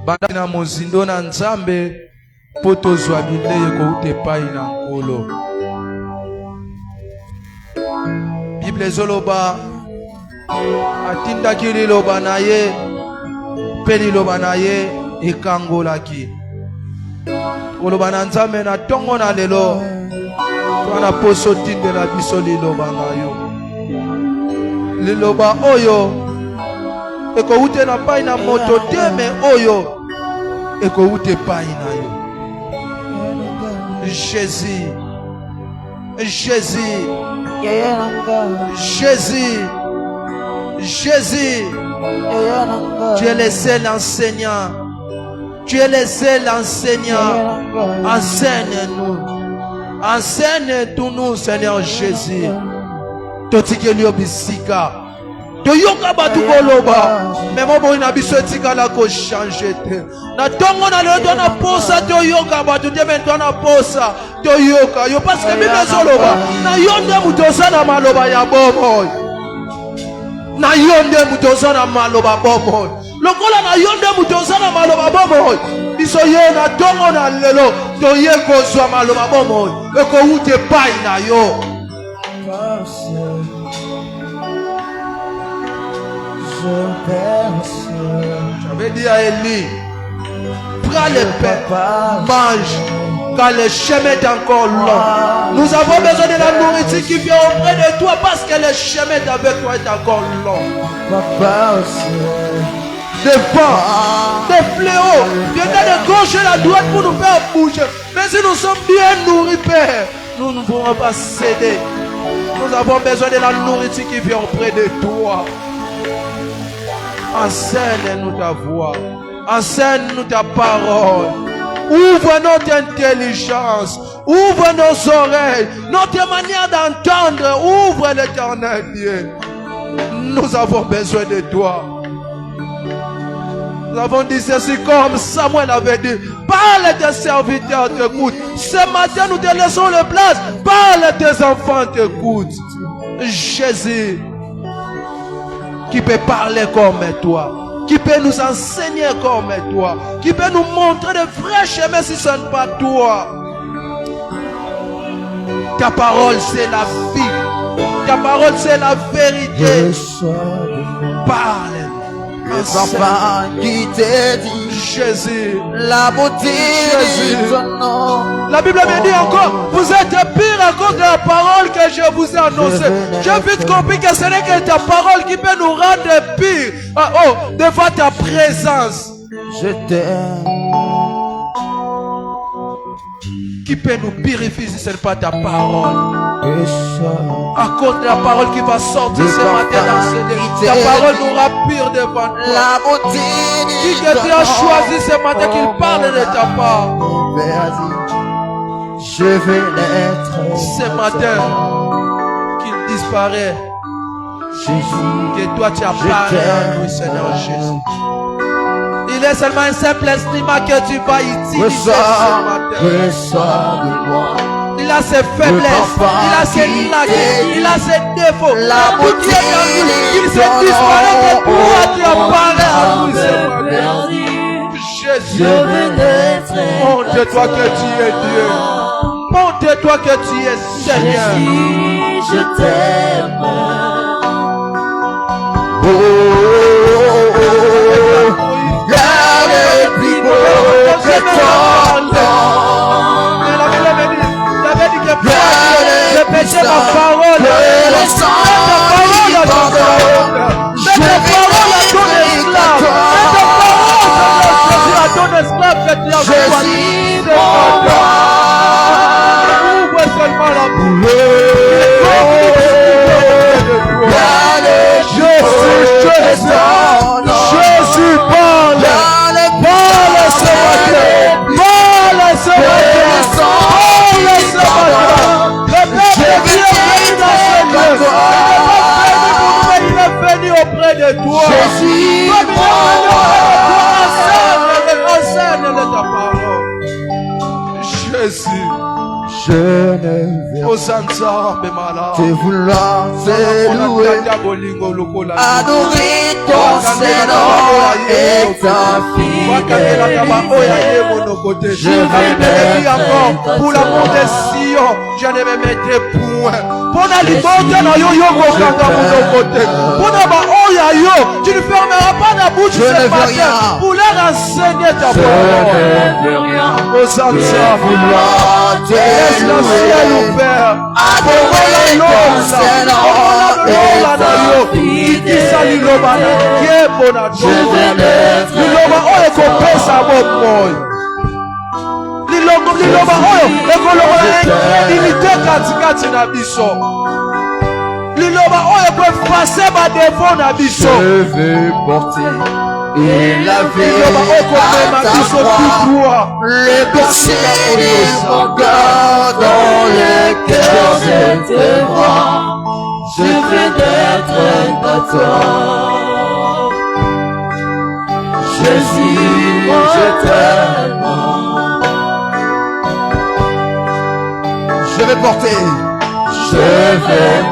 Bana mozindo na nzambe poto zwa bileye ko utepai na nkolo. Bible zoloba atindaki liloba na ye mpe liloba na ye ekangolaki. Koloba na nzambe na ntongo na lelo twana poso tindela biso liloba na yo. Liloba oyo ekowute na pai na moto te, me oyo ekowute pai na yo. Jésus, Jésus, Jésus, Jésus, tu es le seul enseignant. Tu es le seul enseignant. Enseigne-nous. Enseigne-nous, Seigneur Jésus. Totikeli obisika. Toyoka batu boloba. Memo bo ina biso etika la ko changer te. Na tongo na lelo to na posa toyoka batu te men to na posa toyoka. Yo parce que Bible zoloba. Na yonde mutosa na maloba ya bobo. Na yonde mutosa na maloba bobo. Lokola na yonde mutosa na maloba bobo. Biso ye na tongo na lelo toye kozwa maloba bobo. Eko ute pai na yo. J'avais dit à Élie, prends le pain, mange, car le chemin est encore long. Nous avons besoin de la nourriture qui vient auprès de toi parce que le chemin avec toi est encore long. Des vents, des fléaux, viennent de gauche et de droite pour nous faire bouger. Mais si nous sommes bien nourris, Père, nous ne pourrons pas céder. Nous avons besoin de la nourriture qui vient auprès de toi. Enseigne-nous ta voix. Enseigne-nous ta parole. Ouvre notre intelligence. Ouvre nos oreilles. Notre manière d'entendre. Ouvre l'Éternel Dieu. Nous avons besoin de toi. Nous avons dit ceci comme Samuel avait dit. Parle tes serviteurs t'écoutent. Ce matin nous te laissons le place. Parle tes enfants t'écoutent. Jésus, qui peut parler comme toi, qui peut nous enseigner comme toi, qui peut nous montrer de vrais chemins si ce n'est pas toi. Ta parole c'est la vie, ta parole c'est la vérité. Parle. Les enfants qui te disent Jésus, la beauté de ton nom. La Bible me dit encore, vous êtes pire à cause de la parole que je vous ai annoncée. J'ai vite compris que ce n'est que ta parole qui peut nous rendre pire. Devant ta présence. Je t'aime. Qui peut nous purifier si ce n'est pas ta parole. À cause de la parole qui va sortir ce matin dans ce lieu. Ta parole nous rend pire devant toi. La beauté Qui que tu as choisi ce matin qu'il parle de ta part. Je vais l'être. Ce matin qu'il disparaît. Jésus, que toi tu apparais à nous, Seigneur Jésus. Il est seulement un simple instrument que tu vas utiliser ce matin. Il a ses faiblesses, il a ses lacunes, il a ses défauts. La beauté en lui, il se disparaît de toi, tu apparais à nous ce matin. Jésus, montre-toi que tu es Dieu. Montre-toi que tu es Seigneur. je t'aime. Répétez ma parole. Mets ta parole à ton esclave. Mets ta parole à ton esclave que tu as choisi. Ouvre seulement la bouche. Jésus parle. Parle ce matin. Parle ce matin. Parle ce matin. Il est venu auprès de toi. Jésus, enseigne de ta parole. Jésus, Je ne veux te vouloir te louer, adorer ton Seigneur et ta fille. Je vais encore pour l'amour des Sion, je ne vais mettre des points. Pour la liberté, tu ne fermeras pas la bouche ce matin pour leur enseigner ta parole. Je veux vouloir te Laisse le ciel louer, ouvert. adorer ton Seigneur et ta fille. Je veux être liloba oyo ekoloba limite katikati na biso, liloba oyo ekoefase badefo na biso. Je veux porter et laver liloba oyo ekomema à ta biso croix tutwa le péché de mon cœur dans le cœur de tes bras. Je veux être à toi. Jésus, je t'aime. Je vais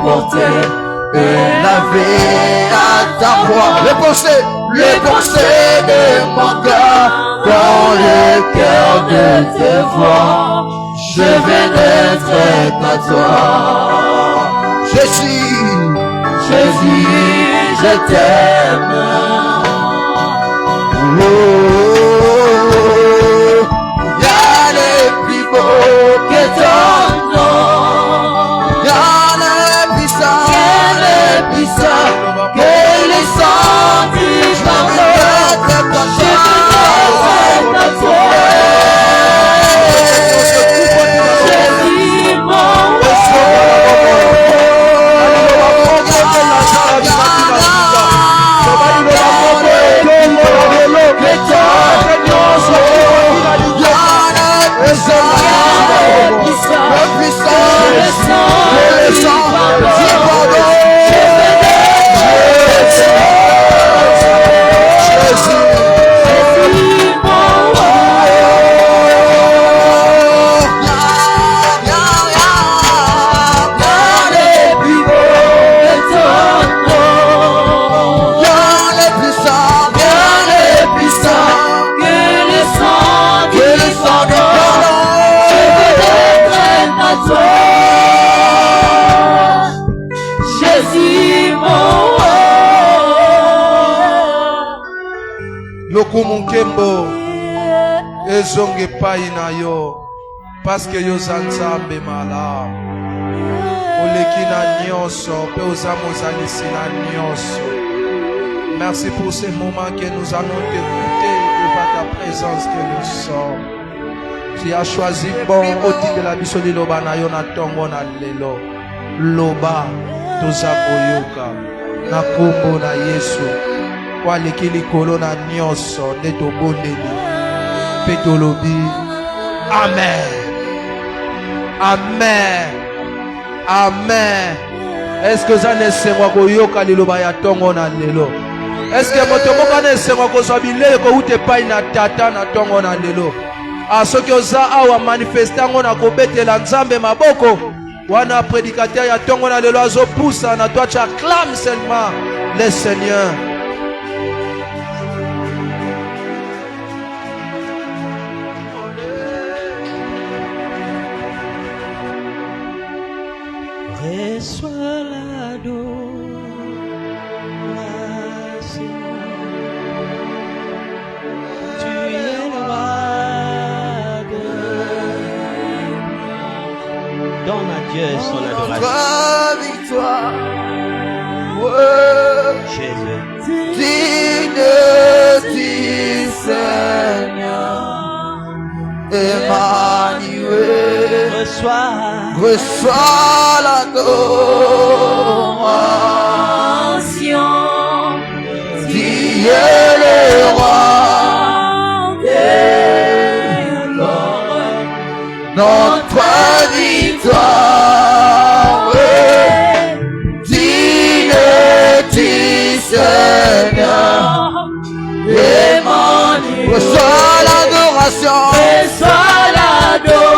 porter et laver à ta croix le péché de mon cœur dans le cœur de tes voix. Je vais être à toi. Jésus, je t'aime. Oh, y'a les plus beaux que ton nom, y'a les puissants que les sangs du pardon. Je veux être à toi. Jésus, mon Lokumukembo ezonge pai na yo parce que yo zanzambe mala oleki na nyonso pe ozamozalisi na nyonso. Merci pour ces moments que nous allons t'écouter devant ta présence que nous sommes. Tu as choisi bon au titre de la biso liloba na yo na tongo na lelo loba tozakoyoka na kombo na Yesu. Waleki likolo na nyonso nde tobondeli mpe tolobi amen, amen, amen. Est-ce que ça nesengwa koyoka liloba ya tongo na lelo? Est-ce que moto moko nesengwa kozwa bilei kouta epai na tata na tongo na lelo? Soki oza awa manifeste yango na kobetela Nzambe maboko wana prédicateur ya tongo na lelo azopusa na toi, tu acclames seulement le Seigneur. Reçois l'adoration. Tu es le roi de gloire. Donne à Dieu son adoration. Victoire. Jésus. Digne du Seigneur. Emmanuel. Reçois l'adoration. Dieu le roi des gloires, notre victoire. Digne du Seigneur, Emmanuel. Reçois l'adoration. Reçois l'adoration.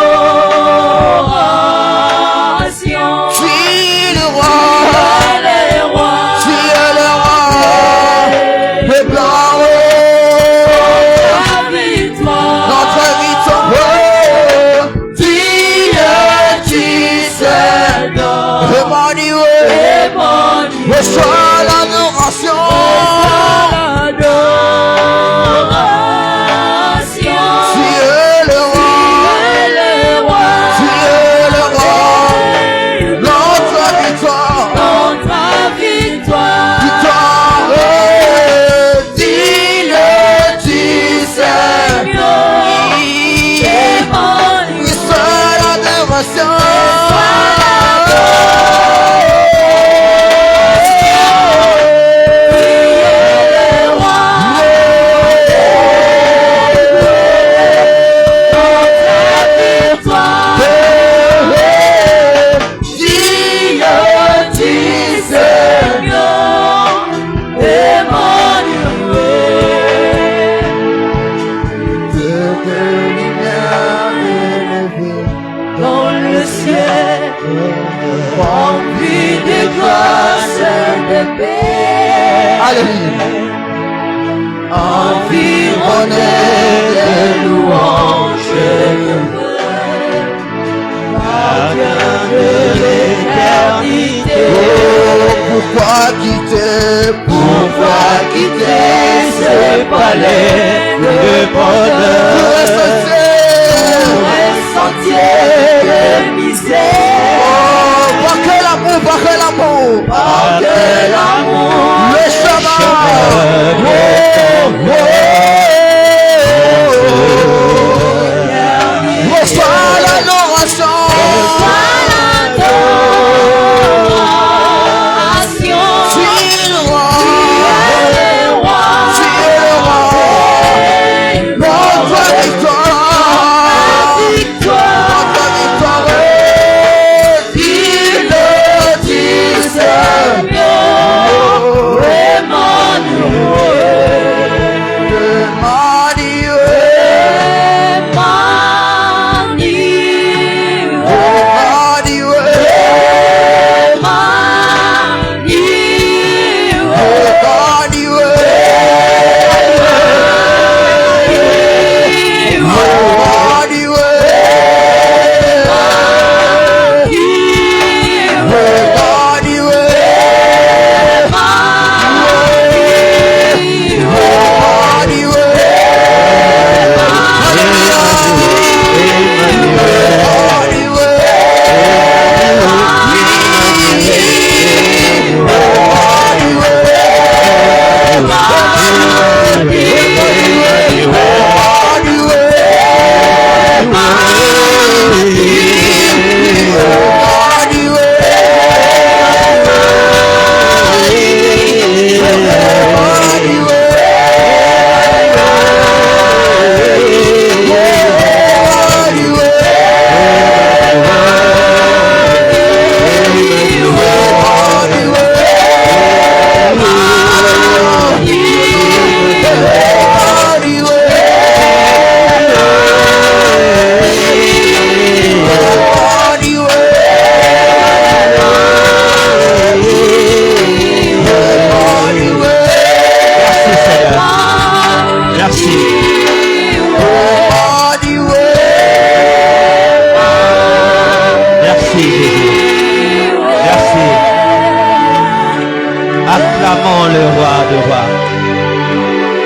environné de louanges et de Gardien de l'éternité. Oh, pourquoi quitter ce palais de bonheur? Un sentier de misère. Oh, par quel amour, par quel amour, par quel amour, le chemin. Reçois l'adoration.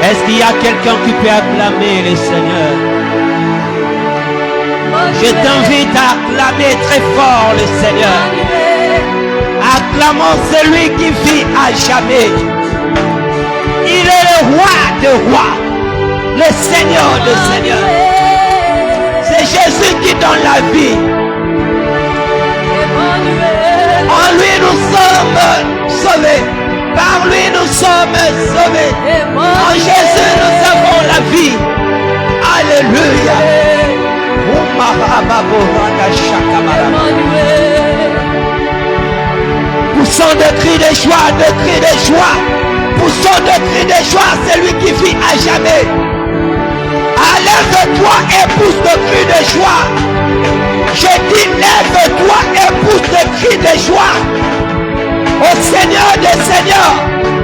Est-ce qu'il y a quelqu'un qui peut acclamer le Seigneur? Je t'invite à acclamer très fort le Seigneur. Acclamons celui qui vit à jamais. Il est le roi des rois, le Seigneur des seigneurs. C'est Jésus qui donne la vie. En lui nous sommes sauvés. Par lui nous sommes sauvés. En Jésus nous avons la vie. Alléluia. Poussons de cris de joie, de cris de joie. Poussons de cris de joie, c'est lui qui vit à jamais. Lève-toi et pousse de cris de joie. Je dis lève-toi et pousse de cris de joie. Au Seigneur des Seigneurs,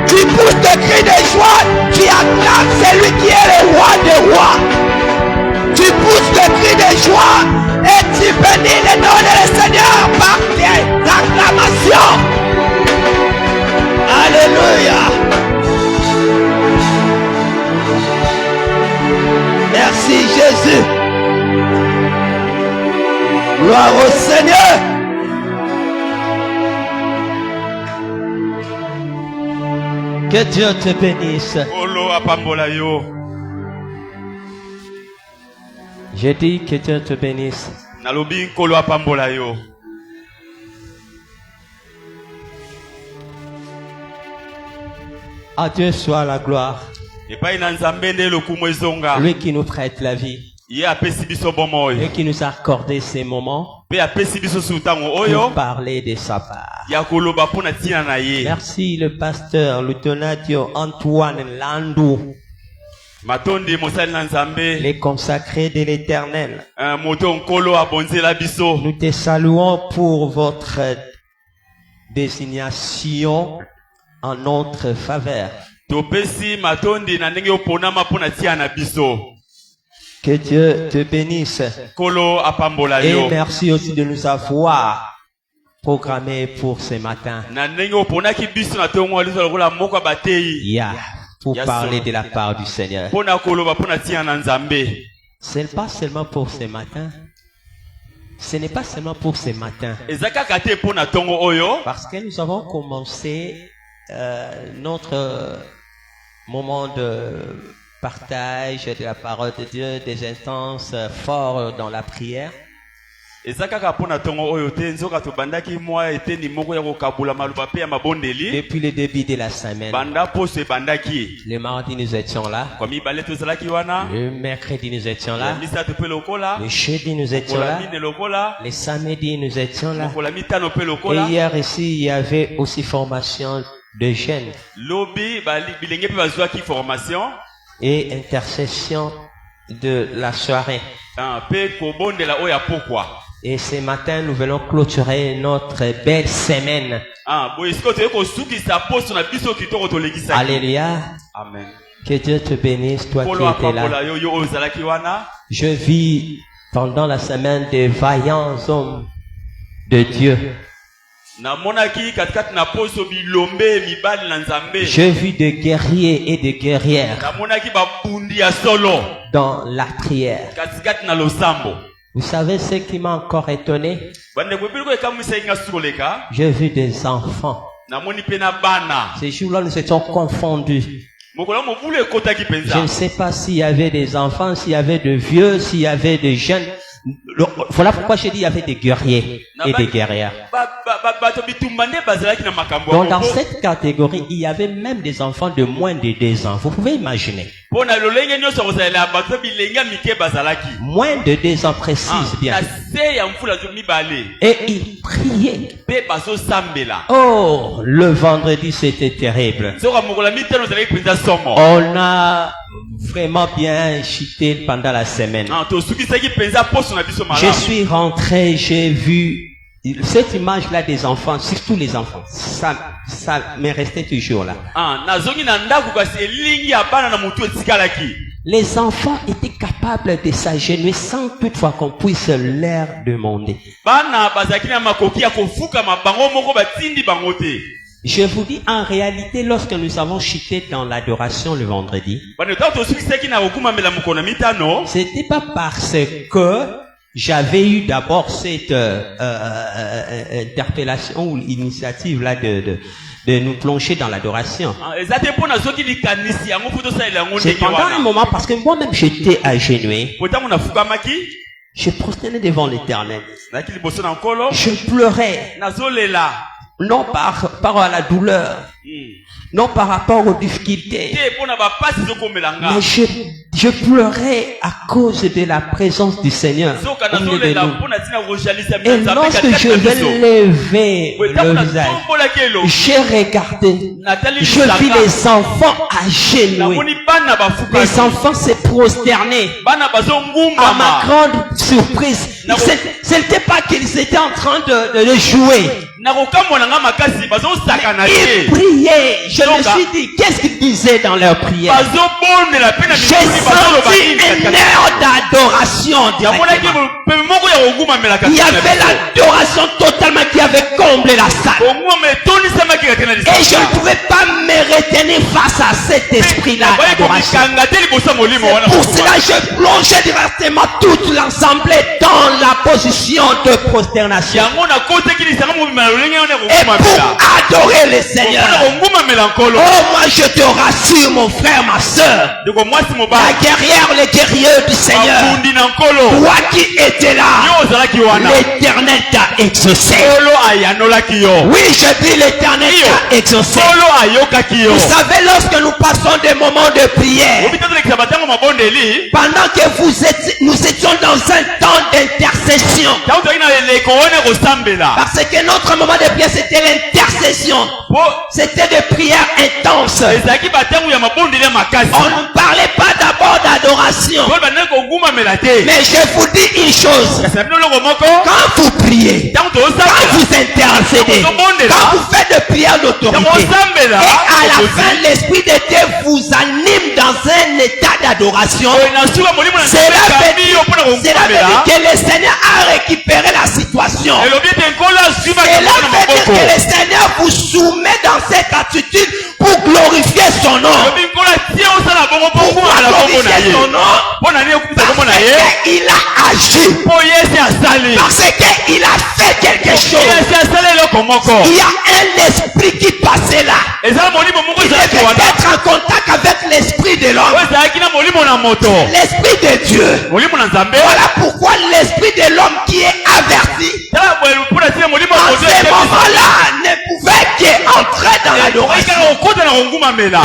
tu pousses de cris de joie, tu acclames celui qui est le roi des rois. Tu pousses de cris de joie et tu bénis le nom du Seigneur par tes acclamations. Alléluia. Merci Jésus. Gloire au Seigneur. Que Dieu te bénisse. J'ai dit que Dieu te bénisse. À Dieu soit la gloire. Lui qui nous prête la vie. Et qui nous a accordé ces moments pour parler de sa part. Merci le pasteur Lutonadio Antoine Landou, les consacrés de l'Éternel. Nous te saluons pour votre désignation en notre faveur. Que Dieu te bénisse. Et merci aussi de nous avoir programmés pour ce matin. Pour parler de la part du Seigneur. Ce n'est pas seulement pour ce matin. Ce n'est pas seulement pour ce matin. Parce que nous avons commencé notre moment de partage de la parole de Dieu, des instances fortes dans la prière. Depuis le début de la semaine, le mardi nous étions là, le mercredi nous étions là, le jeudi nous étions là, le samedi nous étions là, et hier ici il y avait aussi formation de jeunes et intercession de la soirée. Et ce matin, nous venons clôturer notre belle semaine. Alléluia. Amen. Que Dieu te bénisse, toi qui étais là. Je vis pendant la semaine des vaillants hommes de Dieu. J'ai vu des guerriers et des guerrières dans la prière. Vous savez ce qui m'a encore étonné? J'ai vu des enfants. Ces jours-là, nous étions confondus. Je ne sais pas s'il y avait des enfants, s'il y avait des vieux, s'il y avait des jeunes. Voilà pourquoi j'ai dit il y avait des guerriers et des guerrières. Donc dans cette catégorie, il y avait même des enfants de moins de 2 ans. Vous pouvez imaginer. Moins de 2 ans, précise bien. Et ils priaient. Oh, le vendredi c'était terrible. On a vraiment bien chuté pendant la semaine. Je suis rentré, j'ai vu cette image-là des enfants, surtout les enfants. Ça m'est resté toujours là. Les enfants étaient capables de s'agenouiller sans toutefois qu'on puisse leur demander. Je vous dis, en réalité, lorsque nous avons chuté dans l'adoration le vendredi, c'était pas parce que j'avais eu d'abord cette interpellation ou initiative là de nous plonger dans l'adoration. C'est pendant un moment parce que moi-même j'étais agenouillé. Je prosternais devant l'Éternel. Je pleurais. Non par rapport à la douleur, non par rapport aux difficultés, mais je pleurais à cause de la présence du Seigneur. Et lorsque je vais lever le visage, j'ai regardé, je vis les enfants agenouillés. Les enfants se prosternaient. À ma grande surprise, ce n'était pas qu'ils étaient en train de jouer. Ils priaient. Je me suis dit, qu'est-ce qu'ils disaient dans leur prière? J'ai senti une heure d'adoration. Il y avait l'adoration totalement qui avait comblé la salle. Et je ne pouvais pas me retenir face à cet esprit-là d'adoration. Pour cela, je plongeais directement toute l'assemblée dans la position de prosternation. Et pour adorer le Seigneur. Oh, moi je te rassure, mon frère, ma soeur. La guerrière, les guerriers du Seigneur. Toi qui étais là, l'Éternel t'a exaucé. Oui, je dis l'Éternel t'a exaucé. Vous savez, lorsque nous passons des moments de prière, pendant que nous étions dans un temps d'intercession, parce que notre moment de prière c'était l'intercession, c'était des prières intenses. On ne parlait pas d'abord d'adoration, mais je vous dis une chose, quand vous priez, priez, quand vous intercédez, quand vous faites de prières d'autorité, et à la fin, l'Esprit de Dieu vous anime dans un état d'adoration, cela veut dire que le Seigneur a récupéré la situation. Cela veut dire que le Seigneur vous soumet dans cette attitude pour glorifier son nom. Pour glorifier son nom. Parce qu'il a agi. Parce qu'il a fait quelque chose. Il y a un esprit qui passait là. Il devait être en contact avec l'esprit de l'homme. L'esprit de Dieu. Voilà pourquoi l'esprit de l'homme qui est averti en ce moment-là ne pouvait qu'entrer dans l'adoration.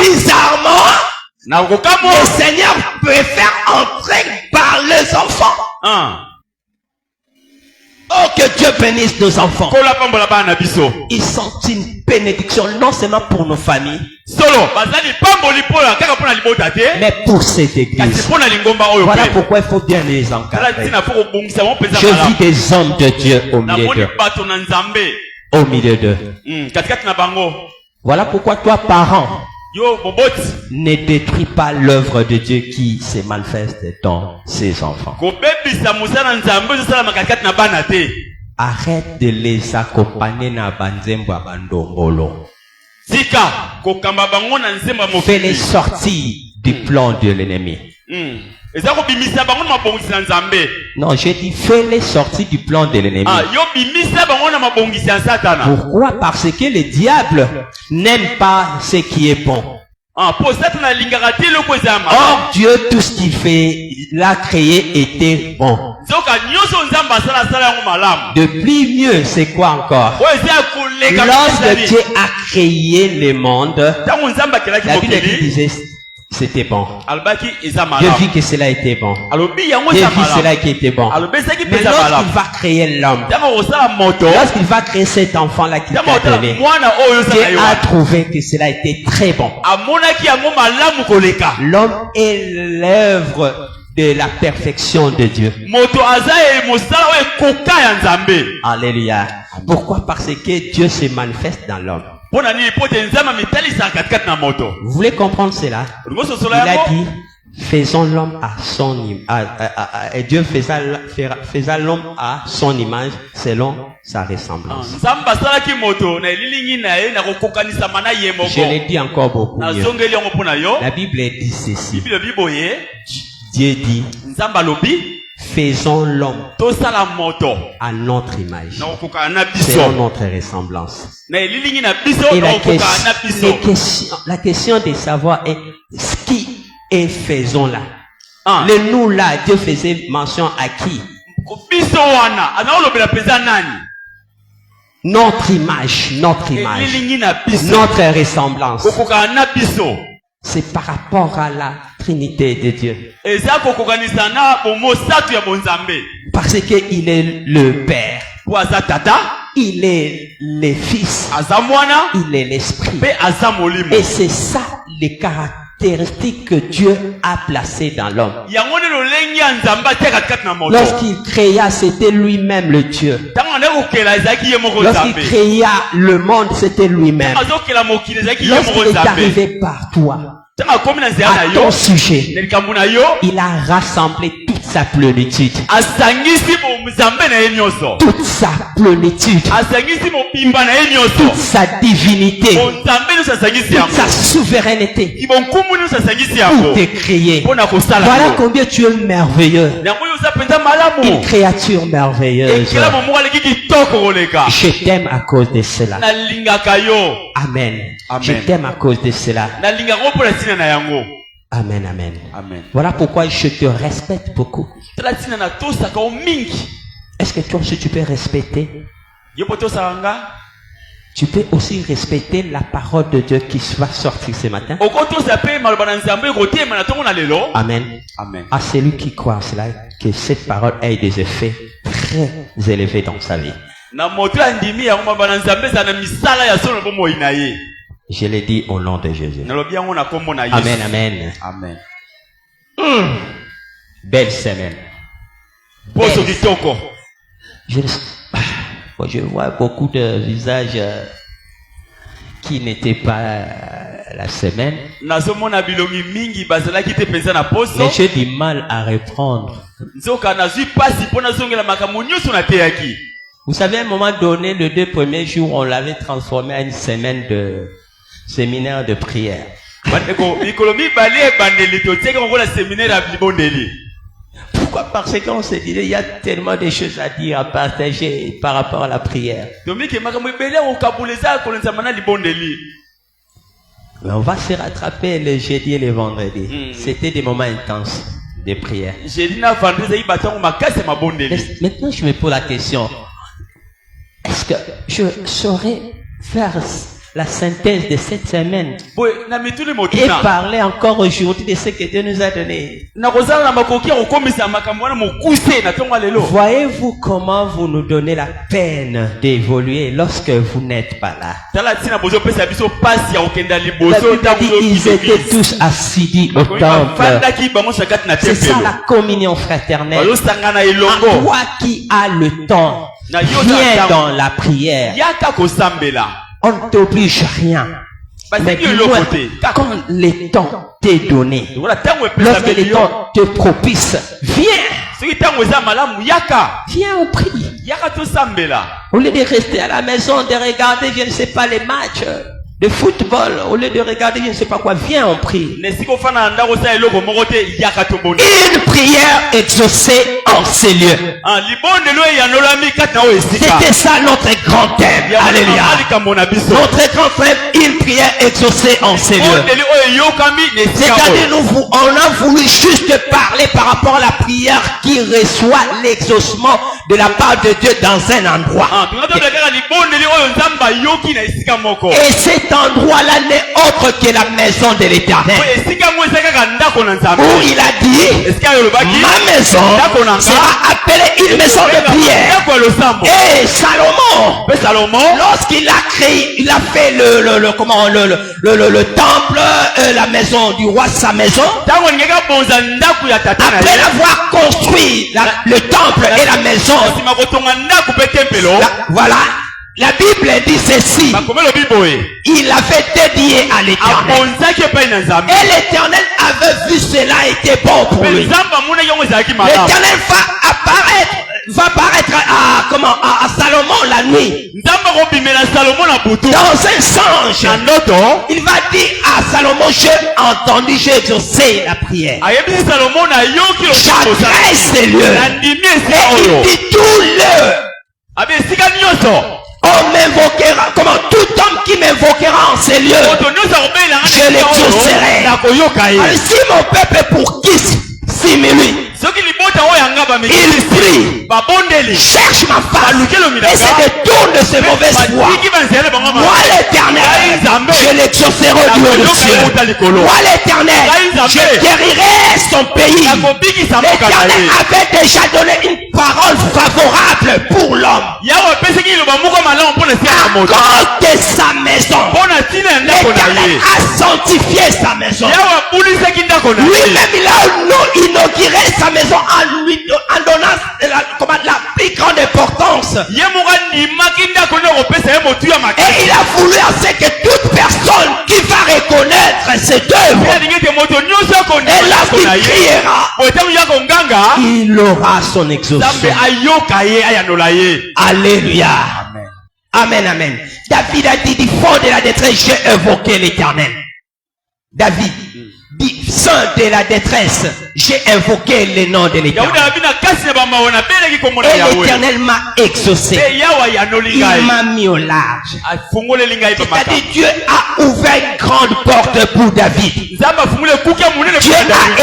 Bizarrement, le Seigneur préfère entrer par les enfants. Oh, que Dieu bénisse nos enfants. Ils sont une bénédiction non seulement pour nos familles, mais pour cette église. Voilà pourquoi il faut bien les encadrer. Je vis des hommes de Dieu au milieu d'eux. Au milieu d'eux. Voilà pourquoi toi, parent, ne détruis pas l'œuvre de Dieu qui se manifeste dans ses enfants. Arrête de les accompagner na banzembo abandongolo. Fais-les sortir du plan de l'ennemi. Non, j'ai dit fais-les sortir du plan de l'ennemi. Pourquoi? Parce que le diable n'aime pas ce qui est bon. Or Dieu, tout ce qu'il fait, l'a créé était bon. De plus mieux, c'est quoi encore? Lorsque Dieu a créé le monde, la Bible disait c'était bon. Dieu vit que cela était bon. Dieu vit cela qui était bon. Mais lorsqu'il va créer l'homme, lorsqu'il va créer cet enfant-là qui t'a donné, Dieu a trouvé que cela était très bon. L'homme est l'œuvre de la perfection de Dieu. Alléluia. Pourquoi? Parce que Dieu se manifeste dans l'homme. Vous voulez comprendre cela? Il a dit, faisons l'homme à son image. Dieu faisait l'homme à son image selon sa ressemblance. Je l'ai dit encore beaucoup mieux. La Bible dit ceci. Dieu dit, faisons l'homme à notre image, selon notre ressemblance. Et la question de savoir est ce qui est faisons là. Le nous là, Dieu faisait mention à qui? Notre image, notre ressemblance. C'est par rapport à la Trinité de Dieu. Parce qu'il est le Père. Il est le Fils. Il est l'Esprit. Et c'est ça les caractéristiques que Dieu a placées dans l'homme. Lorsqu'il créa, c'était lui-même le Dieu. Lorsqu'il créa le monde, c'était lui-même. Lorsqu'il est arrivé par toi, à ton sujet, il a rassemblé toute sa plénitude. Toute sa plénitude. Toute sa divinité. Toute sa souveraineté. Tout est créé. Voilà combien tu es merveilleux. Une créature merveilleuse. Je t'aime à cause de cela. Amen. Je t'aime à cause de cela. Amen, amen. Voilà pourquoi je te respecte beaucoup. Est-ce que toi aussi tu peux respecter? Tu peux aussi respecter la parole de Dieu qui va sortir ce matin. Amen. À celui qui croit en cela, que cette parole ait des effets très élevés dans sa vie. Je l'ai dit au nom de Jésus. Amen, amen. Belle semaine. Bon, je vois beaucoup de visages qui n'étaient pas la semaine. Mais j'ai du mal à reprendre. Vous savez, à un moment donné, les 2 premiers jours, on l'avait transformé à une semaine de séminaire de prière. Pourquoi? Parce qu'on se disait, il y a tellement de choses à dire, à partager par rapport à la prière. Mais on va se rattraper le jeudi et le vendredi. C'était des moments intenses de prière. Maintenant, je me pose la question. Est-ce que je saurais faire la synthèse de cette semaine et parler encore aujourd'hui de ce que Dieu nous a donné? Voyez-vous comment vous nous donnez la peine d'évoluer lorsque vous n'êtes pas là? La Bible dit, ils étaient tous assidus au temple. C'est ça la communion fraternelle. Toi qui as le temps, viens dans la prière. On ne t'oblige rien. Mais dis-moi, quand le temps t'est donné, lorsque le temps te propice, viens. Viens, on prie. Au lieu de rester à la maison, de regarder, je ne sais pas, les matchs de football, au lieu de regarder, je ne sais pas quoi, viens, on prie. Une prière exaucée en ces lieux. C'était ça notre grand thème. Alléluia. Notre grand thème, une prière exaucée en ces lieux. C'est-à-dire, on a voulu juste parler par rapport à la prière qui reçoit l'exaucement de la part de Dieu dans un endroit. Et cet endroit-là n'est autre que la maison de l'Éternel. Où il a dit, ma maison sera appelée une maison de prière. Et Salomon, lorsqu'il a créé, il a fait le temple, la maison du roi, sa maison. Après avoir construit le temple et la maison, voilà. La Bible dit ceci. Il avait dédié à l'Éternel. Et l'Éternel avait vu cela était bon pour lui. L'Éternel va apparaître à Salomon la nuit. Dans un songe, il va dire à Salomon, j'ai entendu, j'ai exaucé la prière. J'adresse ces lieux. Et il dit tout l'heure. On m'invoquera, comment tout homme qui m'invoquera en ces lieux, je l'exaucerai. Si mon peuple est pour qui s'humilie, il prie, cherche ma face et se détourne de ses mauvaises voies. Moi l'Éternel, je l'exaucerai au Dieu de cieux. Moi l'Éternel, je guérirai son pays. L'Éternel avait déjà donné une parole favorable pour l'homme. À cause de sa maison, l'Éternel a sanctifié sa maison. Lui-même il a inauguré sa maison en donnant la plus grande importance. Et il a voulu à ce que toute personne qui va reconnaître cette œuvre, et lorsqu'il criera, il aura son exaucement. Alléluia. Amen, amen. David a dit du fond de la détresse, j'ai évoqué l'Éternel. David dit, sein de la détresse, j'ai invoqué le nom de l'Éternel. Et l'Éternel m'a exaucé. Il m'a mis au large. C'est-à-dire Dieu a ouvert une grande porte pour David. Dieu a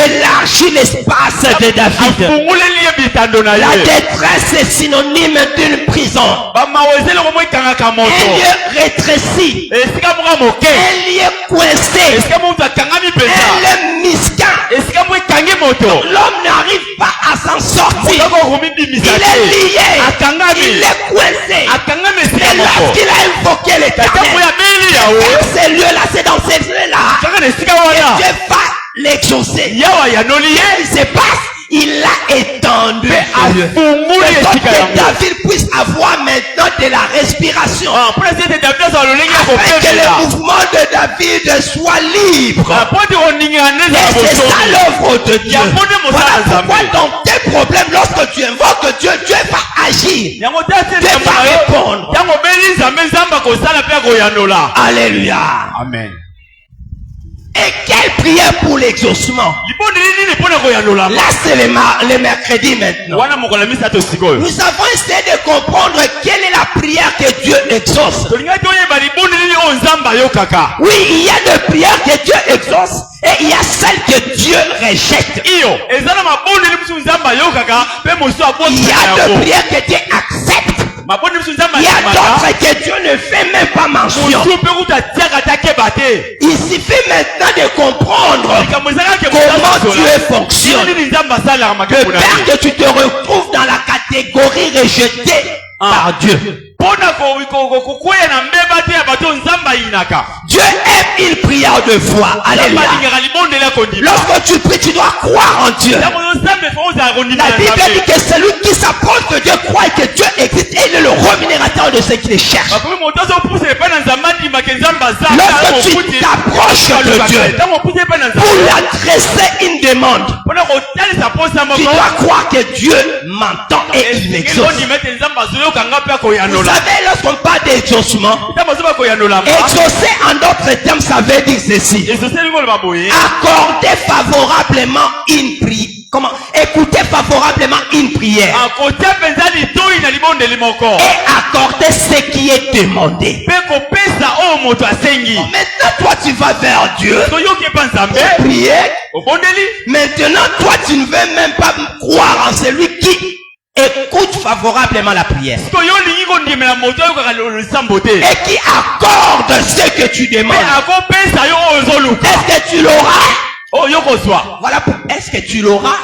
élargi l'espace de David. La détresse est synonyme d'une prison. Un lieu rétréci. Un lieu coincé. Un lieu misquin. L'homme n'arrive pas à s'en sortir. Il est lié. Il est coincé. Et lorsqu'il a invoqué l'Éternel, ces lieux-là, c'est dans ces lieux-là que Dieu va l'exaucer. Qu'est-ce qui se passe? Il l'a étendu. Que David puisse avoir maintenant de la respiration. Afin que le mouvement de David soit libre. Et c'est ça l'œuvre de Dieu. Voilà pourquoi dans tes problèmes, lorsque tu invoques Dieu, Dieu va agir. Dieu va répondre. Alléluia. Amen. Et quelle prière pour l'exaucement? Là, c'est le mercredi maintenant. Nous avons essayé de comprendre quelle est la prière que Dieu exauce. Oui, il y a des prières que Dieu exauce et il y a celles que Dieu rejette. Il y a des prières que Dieu accepte. Il y a d'autres que Dieu ne fait même pas mention. Il suffit maintenant de comprendre comment Dieu fonctionne. De peur que tu te retrouves dans la catégorie rejetée par Dieu. Dieu aime une prière de foi. Alléluia. Lorsque tu pries, tu dois croire en Dieu. La Bible dit que celui qui s'approche de Dieu croit que Dieu existe et il est le rémunérateur de ceux qui les cherchent. Lorsque tu t'approches de Dieu pour lui adresser une demande, tu dois croire que Dieu m'entend et il m'exauce. Vous savez, lorsqu'on parle d'exaucement, exaucer en d'autres termes, ça veut dire ceci. Accorder favorablement une prière. Comment? Écouter favorablement une prière. Et accorder ce qui est demandé. Maintenant, toi, tu vas vers Dieu. Et prier. Maintenant, toi, tu ne veux même pas croire en celui qui écoute favorablement la prière. Et qui accorde ce que tu demandes. Est-ce que tu l'auras? Voilà, est-ce que tu l'auras?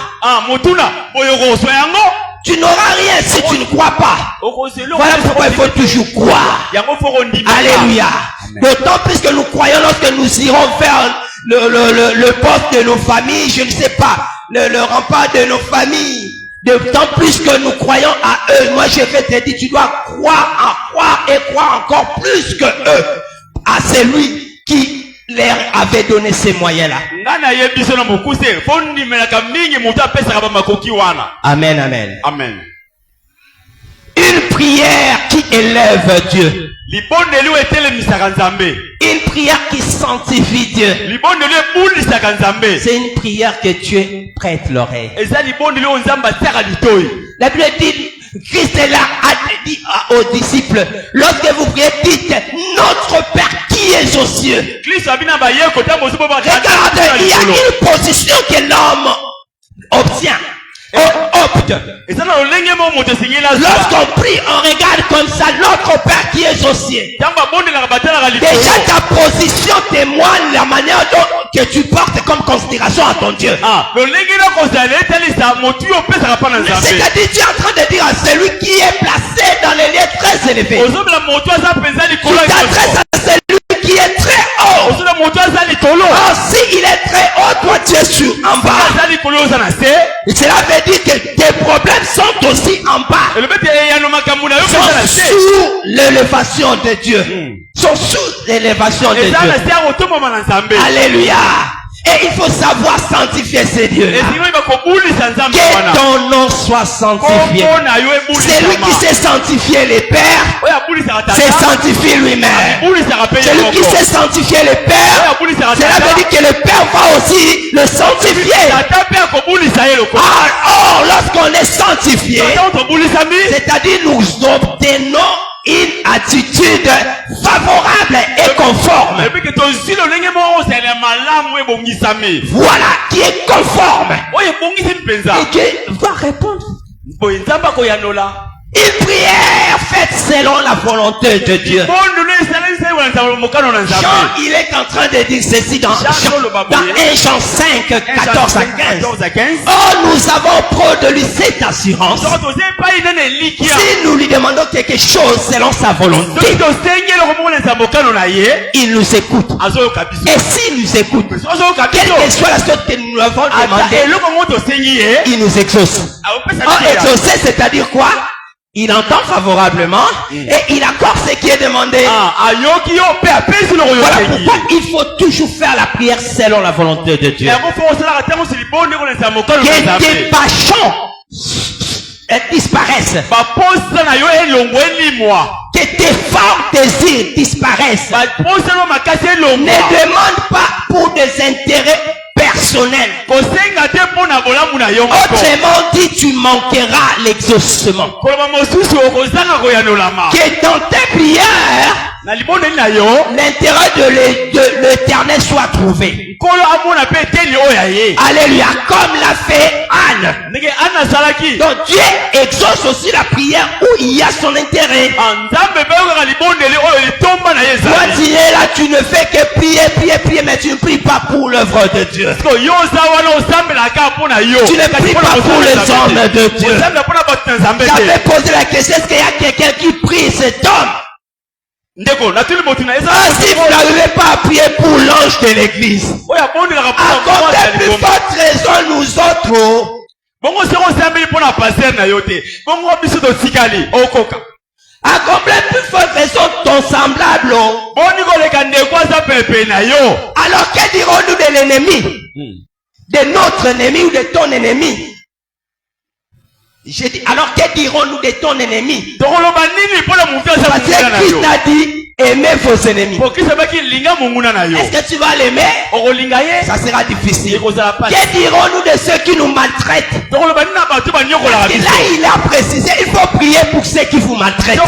Tu n'auras rien si tu ne crois pas. Voilà pourquoi il faut toujours croire. Alléluia. D'autant plus que nous croyons lorsque nous irons vers le poste de nos familles, je ne sais pas, le rempart de nos familles. D'autant plus que nous croyons à eux. Moi je vais te dire, tu dois croire et croire encore plus que eux à celui qui leur avait donné ces moyens-là. Amen, amen. Amen. Une prière qui élève Dieu. Une prière qui sanctifie Dieu. C'est une prière que Dieu prête l'oreille. La Bible dit, Christ est là, a dit aux disciples, lorsque vous priez, dites, notre Père qui est aux cieux. Regardez, il y a une position que l'homme obtient. Opte. Lorsqu'on prie, on regarde comme ça notre Père qui est aux cieux. Déjà ta position témoigne la manière dont que tu portes comme considération à ton Dieu. C'est-à-dire tu es en train de dire à celui qui est placé dans les lieux très élevés. Tu t'adresses à celui qui est très haut. Oh, si il est très haut, toi tu es sur en bas. Et cela veut dire que tes problèmes sont aussi en bas. Sont sous l'élévation de Dieu. Sont sous l'élévation de Dieu. Alléluia. Et il faut savoir sanctifier ces dieux. Que ton nom soit sanctifié. Celui qui sait sanctifier les pères, c'est sanctifier lui-même. Celui qui sait sanctifier les pères, cela veut dire que le Père va aussi le sanctifier. Or, lorsqu'on est sanctifié, c'est-à-dire nous obtenons une attitude favorable et conforme. Voilà, qui est conforme. Et Dieu va répondre. Une prière faite selon la volonté de Dieu. Jean, il est en train de dire ceci dans 1 Jean 5, 14 à 15. Oh, nous avons pro de lui cette assurance. Si nous lui demandons quelque chose selon sa volonté, il nous écoute. Et s'il nous écoute, quelle que soit la chose que nous lui avons demandé, il nous exauce. Exaucer, c'est-à-dire quoi? il entend favorablement et il accorde ce qui est demandé. Voilà pourquoi il faut toujours faire la prière selon la volonté de Dieu. Que tes passions disparaissent. Que tes forts désirs disparaissent. Ne demande pas pour des intérêts personnels. Autrement dit, tu manqueras l'exaucement. Que dans tes prières, l'intérêt de l'éternel soit trouvé. Alléluia, comme l'a fait Anne. Donc Dieu exauce aussi la prière où il y a son intérêt. Toi tu es là, tu ne fais que prier, mais tu ne pries pas pour l'œuvre de Dieu. Tu ne pries pas pour les hommes de Dieu. J'avais posé la question, est-ce qu'il y a quelqu'un qui prie cet homme? Si vous n'arrivez pas à prier pour l'ange de l'église, accordez plus forte raison nous autres. Accordez plus forte raison ton semblable. Alors que dirons-nous de l'ennemi? De notre ennemi ou de ton ennemi? J'ai dit, alors que dirons-nous de ton ennemi? Parce que Christ a dit, aimez vos ennemis. Est-ce que tu vas l'aimer? Ça sera difficile. Que dirons-nous de ceux qui nous maltraitent? Et là, il a précisé, il faut prier pour ceux qui vous maltraitent.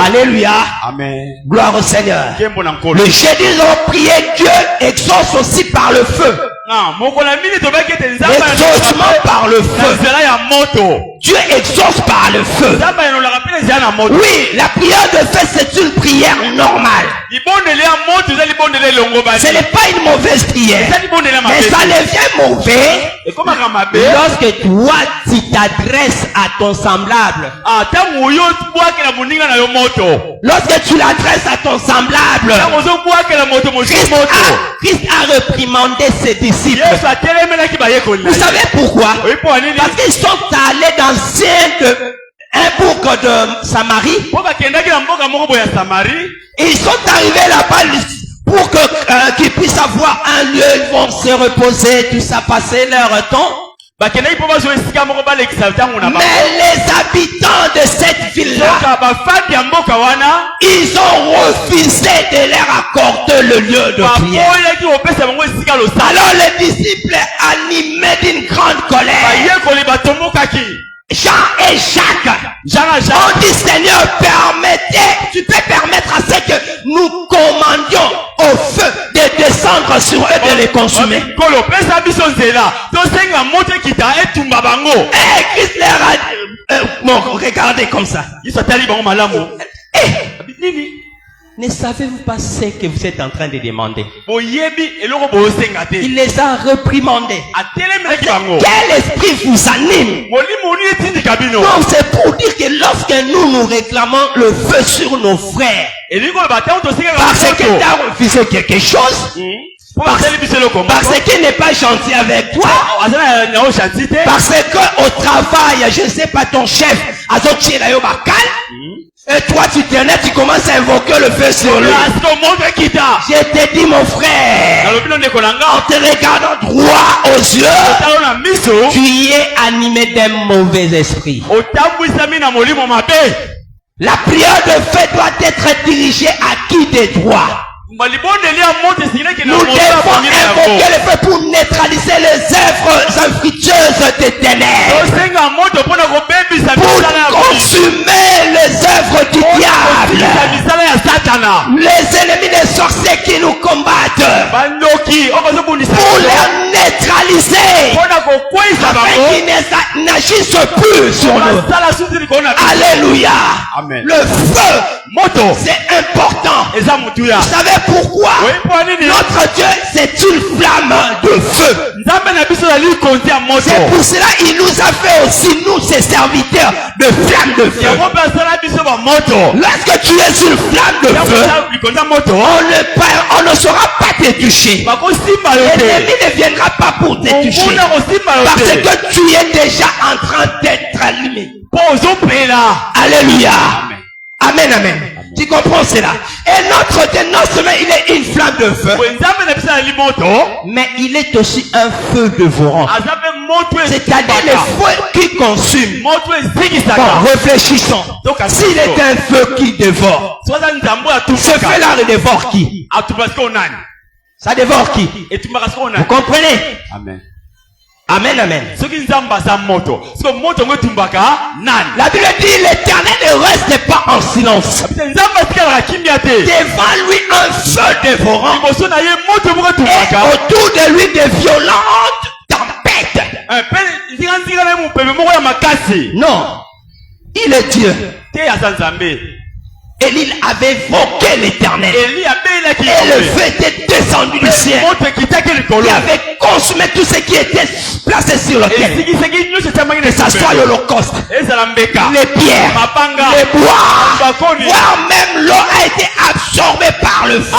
Alléluia. Amen. Gloire au Seigneur. Le jeudi, ils ont prié, Dieu exauce aussi par le feu. L'exaucement par le feu. Dieu exauce par le feu. Oui, la prière de feu, c'est une prière normale. Ce n'est pas une mauvaise prière. Mais ça devient mauvais lorsque toi, tu t'adresses à ton semblable. Lorsque tu l'adresses à ton semblable, Christ a reprimandé ses disciples. Vous savez pourquoi? Parce qu'ils sont allés dans un bourg de Samarie. Et ils sont arrivés là-bas pour qu'ils puissent avoir un lieu, ils vont se reposer, tout ça, passer leur temps. Mais les habitants de cette ville-là, ils ont refusé de leur accorder le lieu de prière. Alors les disciples, animés d'une grande colère, Jean et Jacques ont dit, Seigneur, tu peux permettre à ce que nous commandions au feu de descendre sur eux, de les consumer. Et Christ leur a dit, regardez comme ça. Ne savez-vous pas ce que vous êtes en train de demander? Il les a reprimandés. Quel esprit vous anime? Non, c'est pour dire que lorsque nous réclamons le feu sur nos frères, parce que tu as refusé quelque chose, parce qu'il n'est pas gentil avec toi, parce que au travail, je ne sais pas, ton chef a sorti la yobacal, et toi tu tu commences à invoquer le feu sur lui. Je te dis, mon frère, en te regardant droit aux yeux, tu es animé d'un mauvais esprit. La prière de feu doit être dirigée à qui de droit? Nous devons invoquer le feu pour neutraliser les œuvres infructueuses des ténèbres, pour consumer les œuvres du diable, les ennemis des sorciers qui nous combattent, pour les neutraliser, afin qu'ils n'agissent plus sur nous. Alléluia. Amen. Le feu, c'est important. Vous savez pourquoi? Notre Dieu, c'est une flamme de feu. C'est pour cela qu'il nous a fait aussi, nous, ses serviteurs, de flamme de feu. Lorsque tu es une flamme de feu, on ne saura pas te toucher. L'ennemi ne viendra pas pour te toucher, parce que tu es déjà en train d'être allumé. Alléluia. Amen, amen. Tu comprends cela? Et notre Dieu, non seulement il est une flamme de feu, mais il est aussi un feu dévorant. C'est-à-dire le feu qui consume. Bon, réfléchissons. S'il est un feu qui dévore, ce feu-là ne dévore qui? Ça dévore qui? Vous comprenez? Amen. Amen, amen. La Bible dit l'Éternel ne reste pas en silence. Devant lui un feu dévorant. Et autour de lui de violentes tempêtes. Non. Il est Dieu. Élie avait invoqué l'Éternel. Et le feu était descendu du ciel. Il avait consumé tout ce qui était placé sur le terre. Que ce soit l'Holocauste, les pierres, les bois, voire même l'eau a été absorbée par le feu.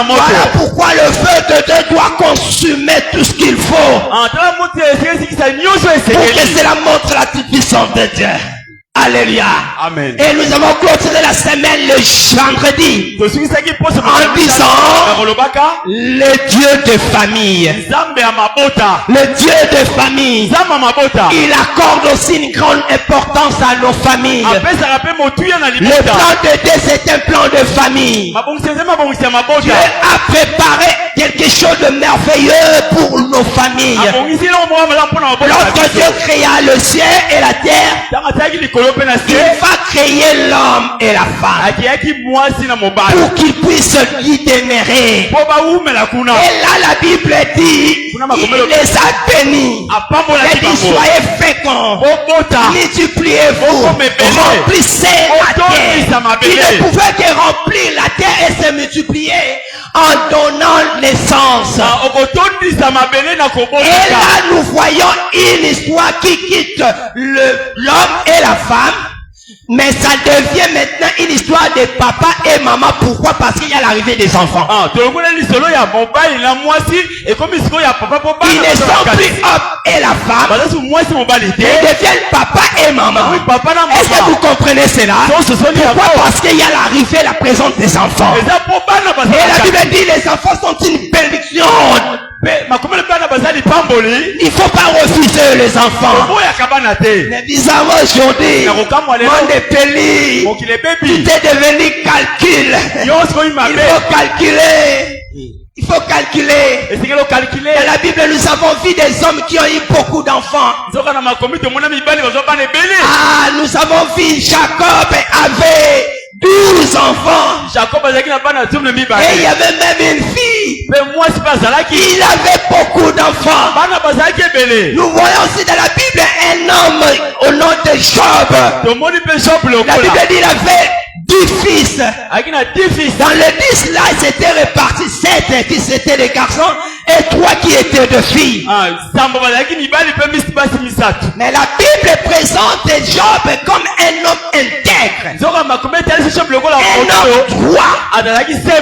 Voilà pourquoi le feu de Dieu doit consumer tout ce qu'il faut. Pour que cela montre la puissance de Dieu. Alléluia. Amen. Et nous avons clôturé la semaine le vendredi en disant le Dieu de famille. Le Dieu de famille. Il accorde aussi une grande importance à nos familles. Le plan de Dieu, c'est un plan de famille. Dieu a préparé quelque chose de merveilleux pour nos familles. Lorsque Dieu créa le ciel et la terre, il va créer l'homme et la femme pour qu'ils puissent y demeurer. Et là la Bible dit, il les a bénis. Il dit, soyez féconds, multipliez-vous, remplissez la terre. Il ne pouvait que remplir la terre et se multiplier en donnant naissance. Et là nous voyons une histoire qui quitte l'homme et la femme. Mais ça devient maintenant une histoire de papa et maman. Pourquoi? Parce qu'il y a l'arrivée des enfants. Ils ne sont plus homme et la femme. Ils deviennent papa et maman. Est-ce que vous comprenez cela? Pourquoi? Parce qu'il y a l'arrivée, la présence des enfants. Et la Bible dit les enfants sont une bénédiction. Il ne faut pas refuser les enfants. Mais bizarrement aujourd'hui, monde est péli. Tout est devenu calcul. Il faut calculer. Dans la Bible, nous avons vu des hommes qui ont eu beaucoup d'enfants. Ah, nous avons vu Jacob avait 12 enfants. Et il y avait même une fille. Il avait beaucoup d'enfants. Nous voyons aussi dans la Bible un homme au nom de Job. La Bible dit qu'il avait 10 fils. Dans les 10 là, il s'était réparti 7 qui étaient des garçons et 3 qui étaient de filles. Mais la Bible présente Job comme un homme intègre. Un homme droit,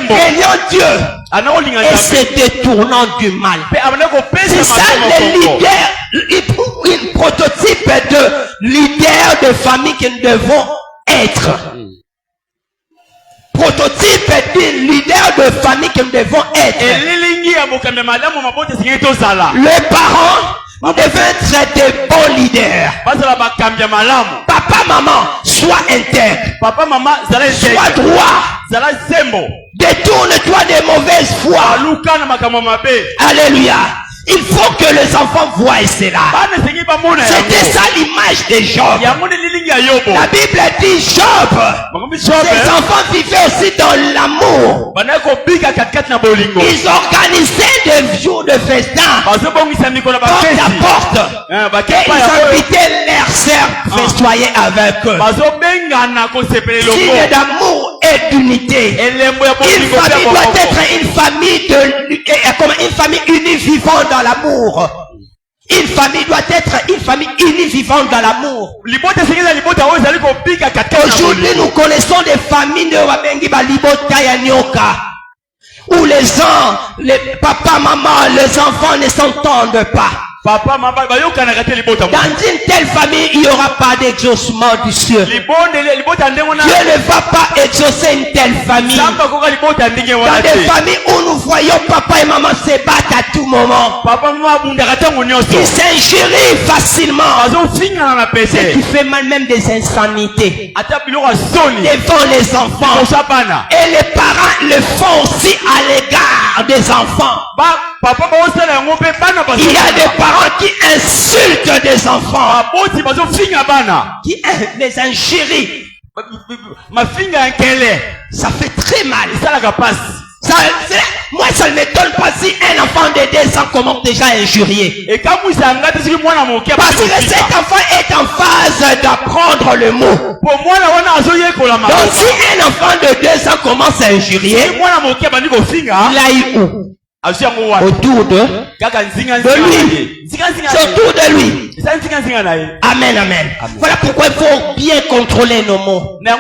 craignant Dieu et se détournant du mal. C'est ça le leader, une prototype de leader de famille que nous devons être. Prototype d'un leader de famille que nous devons être. Les parents, nous devons être des bons leaders. Papa, maman, sois intègre. Sois droit. Détourne-toi des mauvaises voies. Alléluia. Il faut que les enfants voient cela. C'était ça l'image de Job. La Bible dit Job. Ses enfants vivaient aussi dans l'amour. Ils organisaient des jours de festin. Porte à porte. Et ils invitaient leurs sœurs festoyer avec eux. Signe d'amour et d'unité. Une famille doit être une famille unie vivante dans l'amour. Une famille doit être une famille unie vivante dans l'amour. Aujourd'hui, nous connaissons des familles où les gens, les papas, maman, les enfants ne s'entendent pas. Papa, maman, dans une telle famille, il n'y aura pas d'exaucement du ciel. Dieu ne va pas exaucer une telle famille. Dans des familles où nous voyons papa et maman se battre à tout moment. Ils s'injurient facilement. Ce qui fait mal, même des insanités devant les enfants. Et les parents le font aussi à l'égard des enfants. Il y a des parents qui insultent des enfants, qui les injurient. Ça fait très mal. Moi, ça ne m'étonne pas si un enfant de 2 ans commence déjà à injurier. Parce que cet enfant est en phase d'apprendre le mot. Donc si un enfant de 2 ans commence à injurier, il a eu où? Autour de lui. C'est autour de lui. Amen, amen. Voilà pourquoi il faut bien contrôler nos mots. Les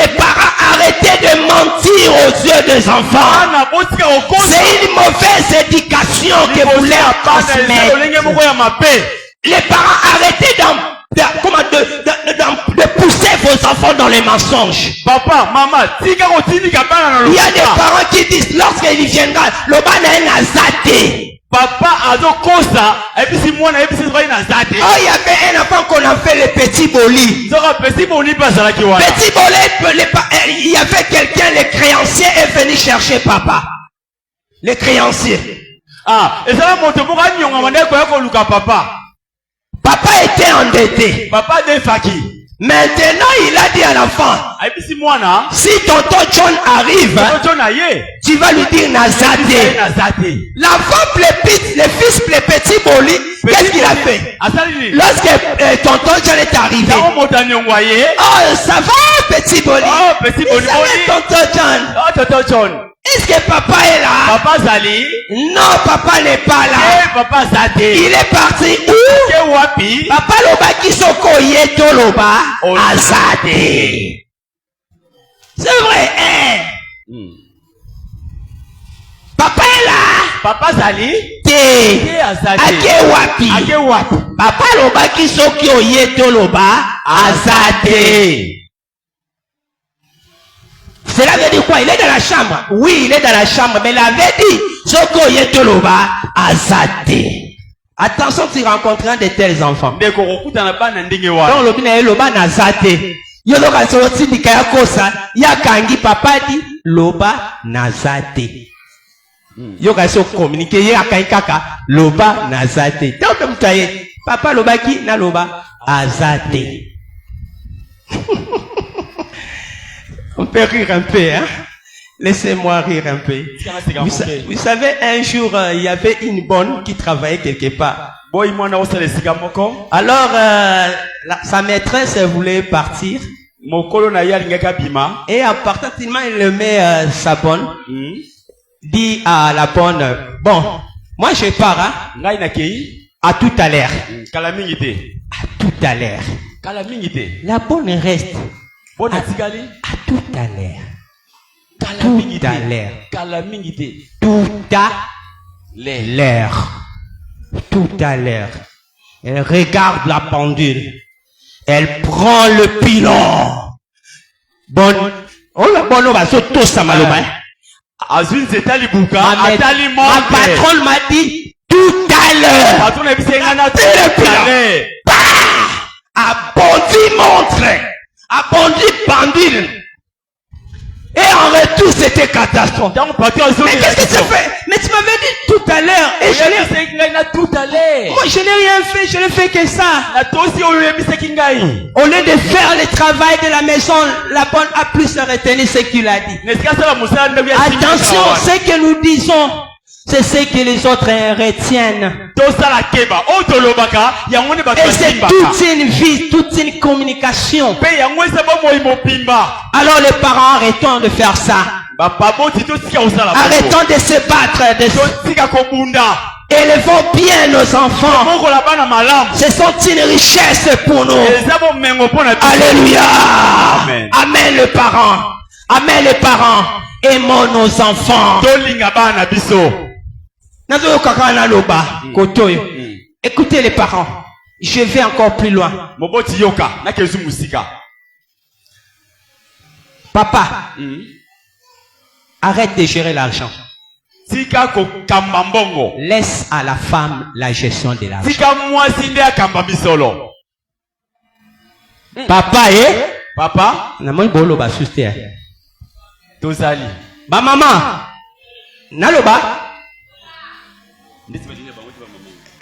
parents, arrêtez de mentir aux yeux des enfants. C'est une mauvaise éducation que vous leur transmettez. Les parents, arrêtez de pousser vos enfants dans les mensonges. Papa, maman, il y a des parents qui disent lorsqu'il viendra, le ban est nazate. Papa a donc cosa, et puis si moi et puis c'est vrai nazate. Oh, il y avait un enfant qu'on a fait le petit boli. Petit boli, il y avait quelqu'un, le créancier est venu chercher papa. Le créancier. Ah, et ça va monter pour un yon, on va quoi papa. Papa était endetté. Papa de Faki. Maintenant, il a dit à l'enfant, si tonton John arrive, tu vas lui dire Nazate. L'enfant le fils le petit Boli, qu'est-ce qu'il a fait? Lorsque tonton John est arrivé, oh, ça va, petit Boli? Oh, petit Boli. Tonton John. Est-ce que papa est là? Papa Zali? Non, papa n'est pas là. Papa Zade. Il est parti où? Papa Loba Kisoko Yeto Loba Azade. C'est vrai, hein? Papa est là? Papa Zali? Te Azade. Ake wapi? Papa Loba Kisoko Yeto Loba Azade. Cela veut dire quoi? Il est dans la chambre. Oui, il est dans la chambre. Mais il avait dit, Soko Yetoloba Azate. Attention, tu rencontreras de tels enfants. Donc, le bina loba nazate. Yoloka soroti di kaya kosa. Yakangi papa dit, loba nazate. Yoka so communiquer, yakangi kaka, loba nazate. Donc, mtaye, papa loba ki na loba azate. On peut rire un peu, hein? Laissez-moi rire un peu. Vous savez, un jour, il y avait une bonne qui travaillait quelque part. Alors, sa maîtresse voulait partir. Et en partant, il met sa bonne. Dit à la bonne, bon, moi je pars, hein? À tout à l'heure. À tout à l'heure. La bonne reste. À tout à l'heure. Tout à l'heure. Tout à l'heure. Elle regarde la pendule. Elle prend le pilon. Bonne. Oh la bonne, on va sauter ça maloba. Ma patronne m'a dit tout à l'heure. Abondi montre. Abondi pendule. Et en retour, c'était catastrophe. Mais qu'est-ce que tu fais? Mais tu m'avais dit tout à l'heure. Et je l'ai. Moi, je n'ai rien fait. Je n'ai fait que ça. Au lieu de faire le travail de la maison, la bonne a plus se retenir ce qu'il a dit. Attention, ce que nous disons, c'est ce que les autres retiennent. Et c'est toute une vie, toute une communication. Alors les parents, arrêtons de faire ça. Arrêtons de se battre. Élevons bien nos enfants. Ce sont une richesse pour nous. Alléluia. Amen les parents. Amen les parents. Aimons nos enfants. Écoutez les parents. Je vais encore plus loin. Papa, arrête de gérer l'argent. Laisse à la femme la gestion de l'argent. Papa, Papa, ba maman, naloba.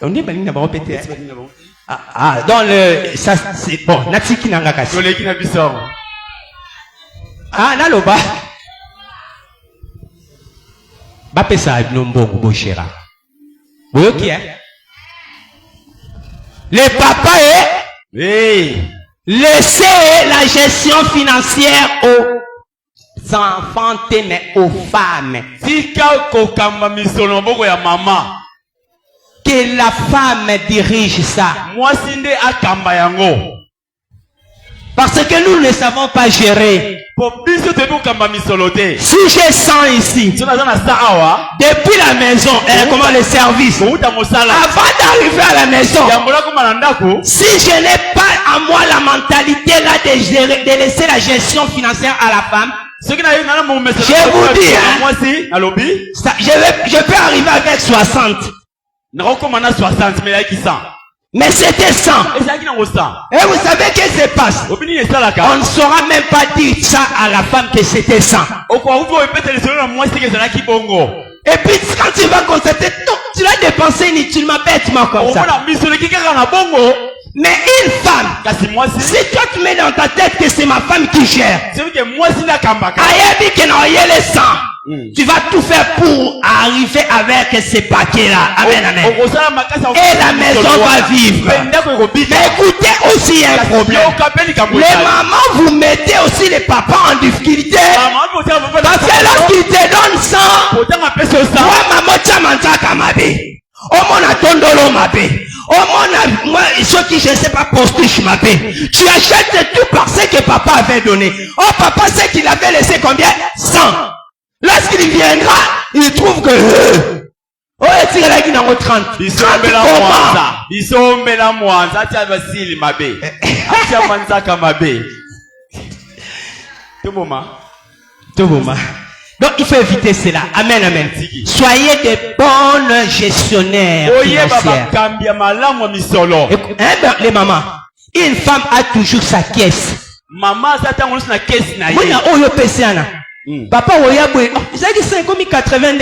Dans le ça c'est bon. Natiki nangakasi. Naloba. Bapesa nombongo boshera. Boyoki le papa laissez la gestion financière aux enfants mais aux femmes. Que la femme dirige ça. Parce que nous ne savons pas gérer. Si j'ai 100 ici, depuis la maison, comment le service, avant d'arriver à la maison, si je n'ai pas à moi la mentalité là de laisser la gestion financière à la femme, je vous dis, je peux arriver avec 60. Mais c'était 100. Et vous savez qu'est-ce qui se passe? On ne saura même pas dire ça à la femme que c'était 100. Et puis quand tu vas constater, non, tu l'as dépensé inutilement, bêtement comme ça. Mais une femme, si toi tu mets dans ta tête que c'est ma femme qui gère, tu vas tout faire pour arriver avec ces paquets-là. Amen, amen. Et la maison va vivre. Mais écoutez aussi un problème. Les mamans, vous mettez aussi les papas en difficulté. Parce que lorsqu'ils te donnent 100, moi, maman, tu m'as kamabe. Oh mon atondolo mabe. Oh mon, moi, ceux qui je ne sais pas postiche mabe. Tu achètes tout parce que papa avait donné. Oh papa sait qu'il avait laissé combien? 100. Lorsqu'il viendra, il trouve que oh, il y a qui dans 30. Ils sont donc il faut éviter cela. Amen, amen. Soyez des bonnes gestionnaires financières. Les mamans, une femme a toujours sa caisse. Maman, ça t'a na caisse na papa oyabwe ça dit 5,80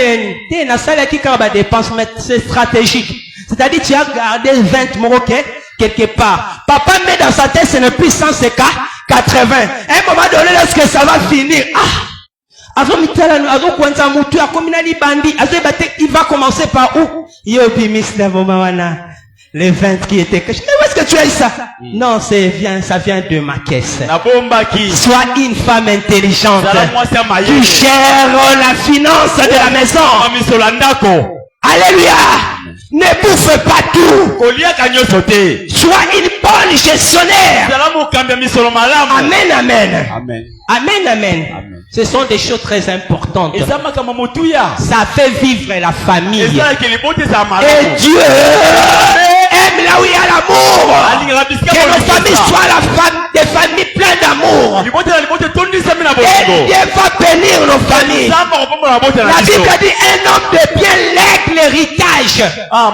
t'es na salle qui quand dépense mais c'est stratégique, c'est-à-dire tu as gardé 20 moquets quelque part. Papa met dans sa tête ce n'est plus 100 c'est 80. À un moment donné lorsque ça va finir, il va commencer par où? Les 20 qui étaient cachés. Mais où est-ce que tu as eu ça? Non, ça vient de ma caisse. Sois une femme intelligente qui gère la finance de la maison. Alléluia. Ne bouffe pas tout. Sois une bonne gestionnaire. Amen, amen. Amen, amen. Ce sont des choses très importantes. Ça fait vivre la famille. Et Dieu aime là où il y a l'amour. Que nos familles soient des familles pleines d'amour. Et Dieu va bénir nos familles. La Bible dit un homme de bien lègue l'héritage aux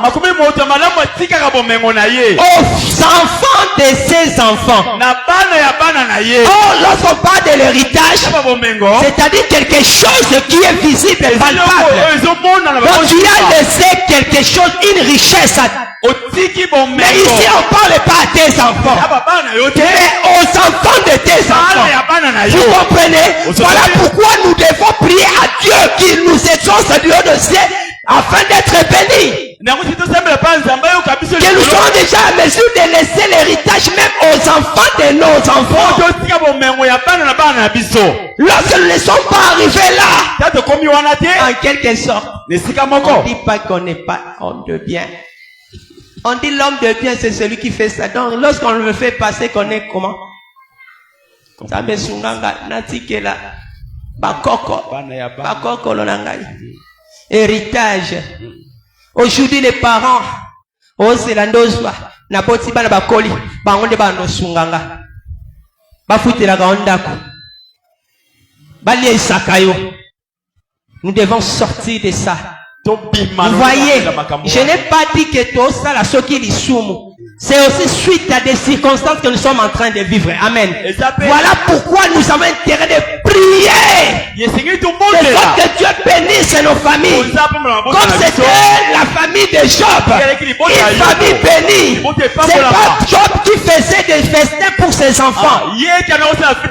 enfants de ses enfants. Oh, lorsqu'on parle de l'héritage, c'est-à-dire quelque chose qui est visible et palpable. Donc tu as laissé quelque chose, une richesse. Mais ici on ne parle pas à tes enfants, mais aux enfants de tes enfants. Vous comprenez? Voilà pourquoi nous devons prier à Dieu qu'il nous exauce du haut de ciel afin d'être bénis. Que nous sommes déjà à mesure de laisser l'héritage même aux enfants de nos enfants. Lorsque nous ne sommes pas arrivés là, en quelque sorte, on ne dit pas qu'on n'est pas homme de bien. On dit l'homme de bien c'est celui qui fait ça. Donc lorsqu'on le fait passer, qu'on est comment? Ça me sunganga natike là. Bakoko lonangai. Héritage. Aujourd'hui, les parents, oh, c'est la dose, na poti bana bakoli, bangonde bano sunganga. Bafute la grande dako. Balie sakayo. Nous devons sortir de ça. Vous voyez, je n'ai pas dit que tout ça, la soki l'isumu. C'est aussi suite à des circonstances que nous sommes en train de vivre. Amen. Voilà pourquoi nous avons intérêt de prier. De sorte que Dieu bénisse nos familles. Comme c'était la famille de Job. Une famille bénie. C'est pas Job qui faisait des festins pour ses enfants.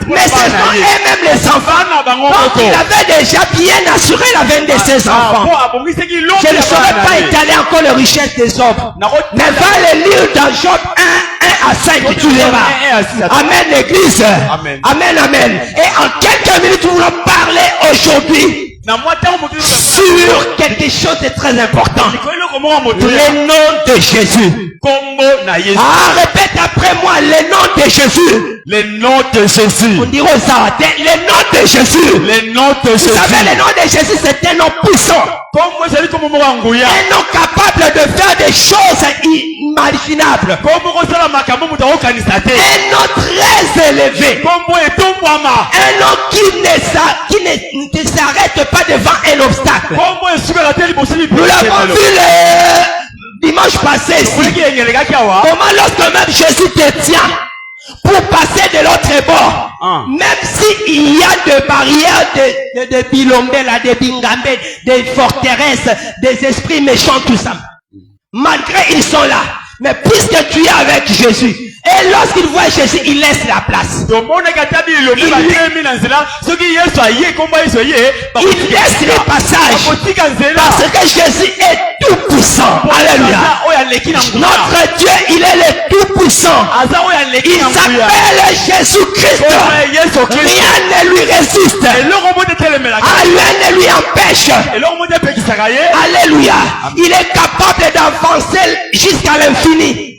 Mais ce sont eux-mêmes les enfants. Donc il avait déjà bien assuré la veine de ses enfants. Je ne saurais pas étaler encore les richesses des hommes. Mais va les lire dans Job 1 à 5, tu verras. Amen, l'église. Amen, amen. Et en quelques minutes, nous voulons parler aujourd'hui sur quelque chose de très important. Le nom de Jésus. Ah, répète après moi, le nom de Jésus. Le nom de Jésus. On dirait ça. Le nom de Jésus. Le nom de Jésus. Vous savez, le nom de Jésus, c'est un nom puissant. Un nom capable de faire des choses inimaginables. Un nom très élevé. Un nom qui ne s'arrête pas devant un obstacle. Nous l'avons vu le dimanche passé ici. Comment lorsque même Jésus te tient pour passer de l'autre bord, même s'il y a des barrières, de bilombé, des bingambé, des forteresses, des esprits méchants, tout ça. Malgré ils sont là. Mais puisque tu es avec Jésus, et lorsqu'il voit Jésus, il laisse la place. Il laisse le passage. Parce que Jésus est tout puissant. Alléluia. Notre Dieu, il est le tout puissant. Il s'appelle Jésus-Christ. Rien ne lui résiste. Rien ne lui empêche. Alléluia. Il est capable d'avancer jusqu'à l'infini.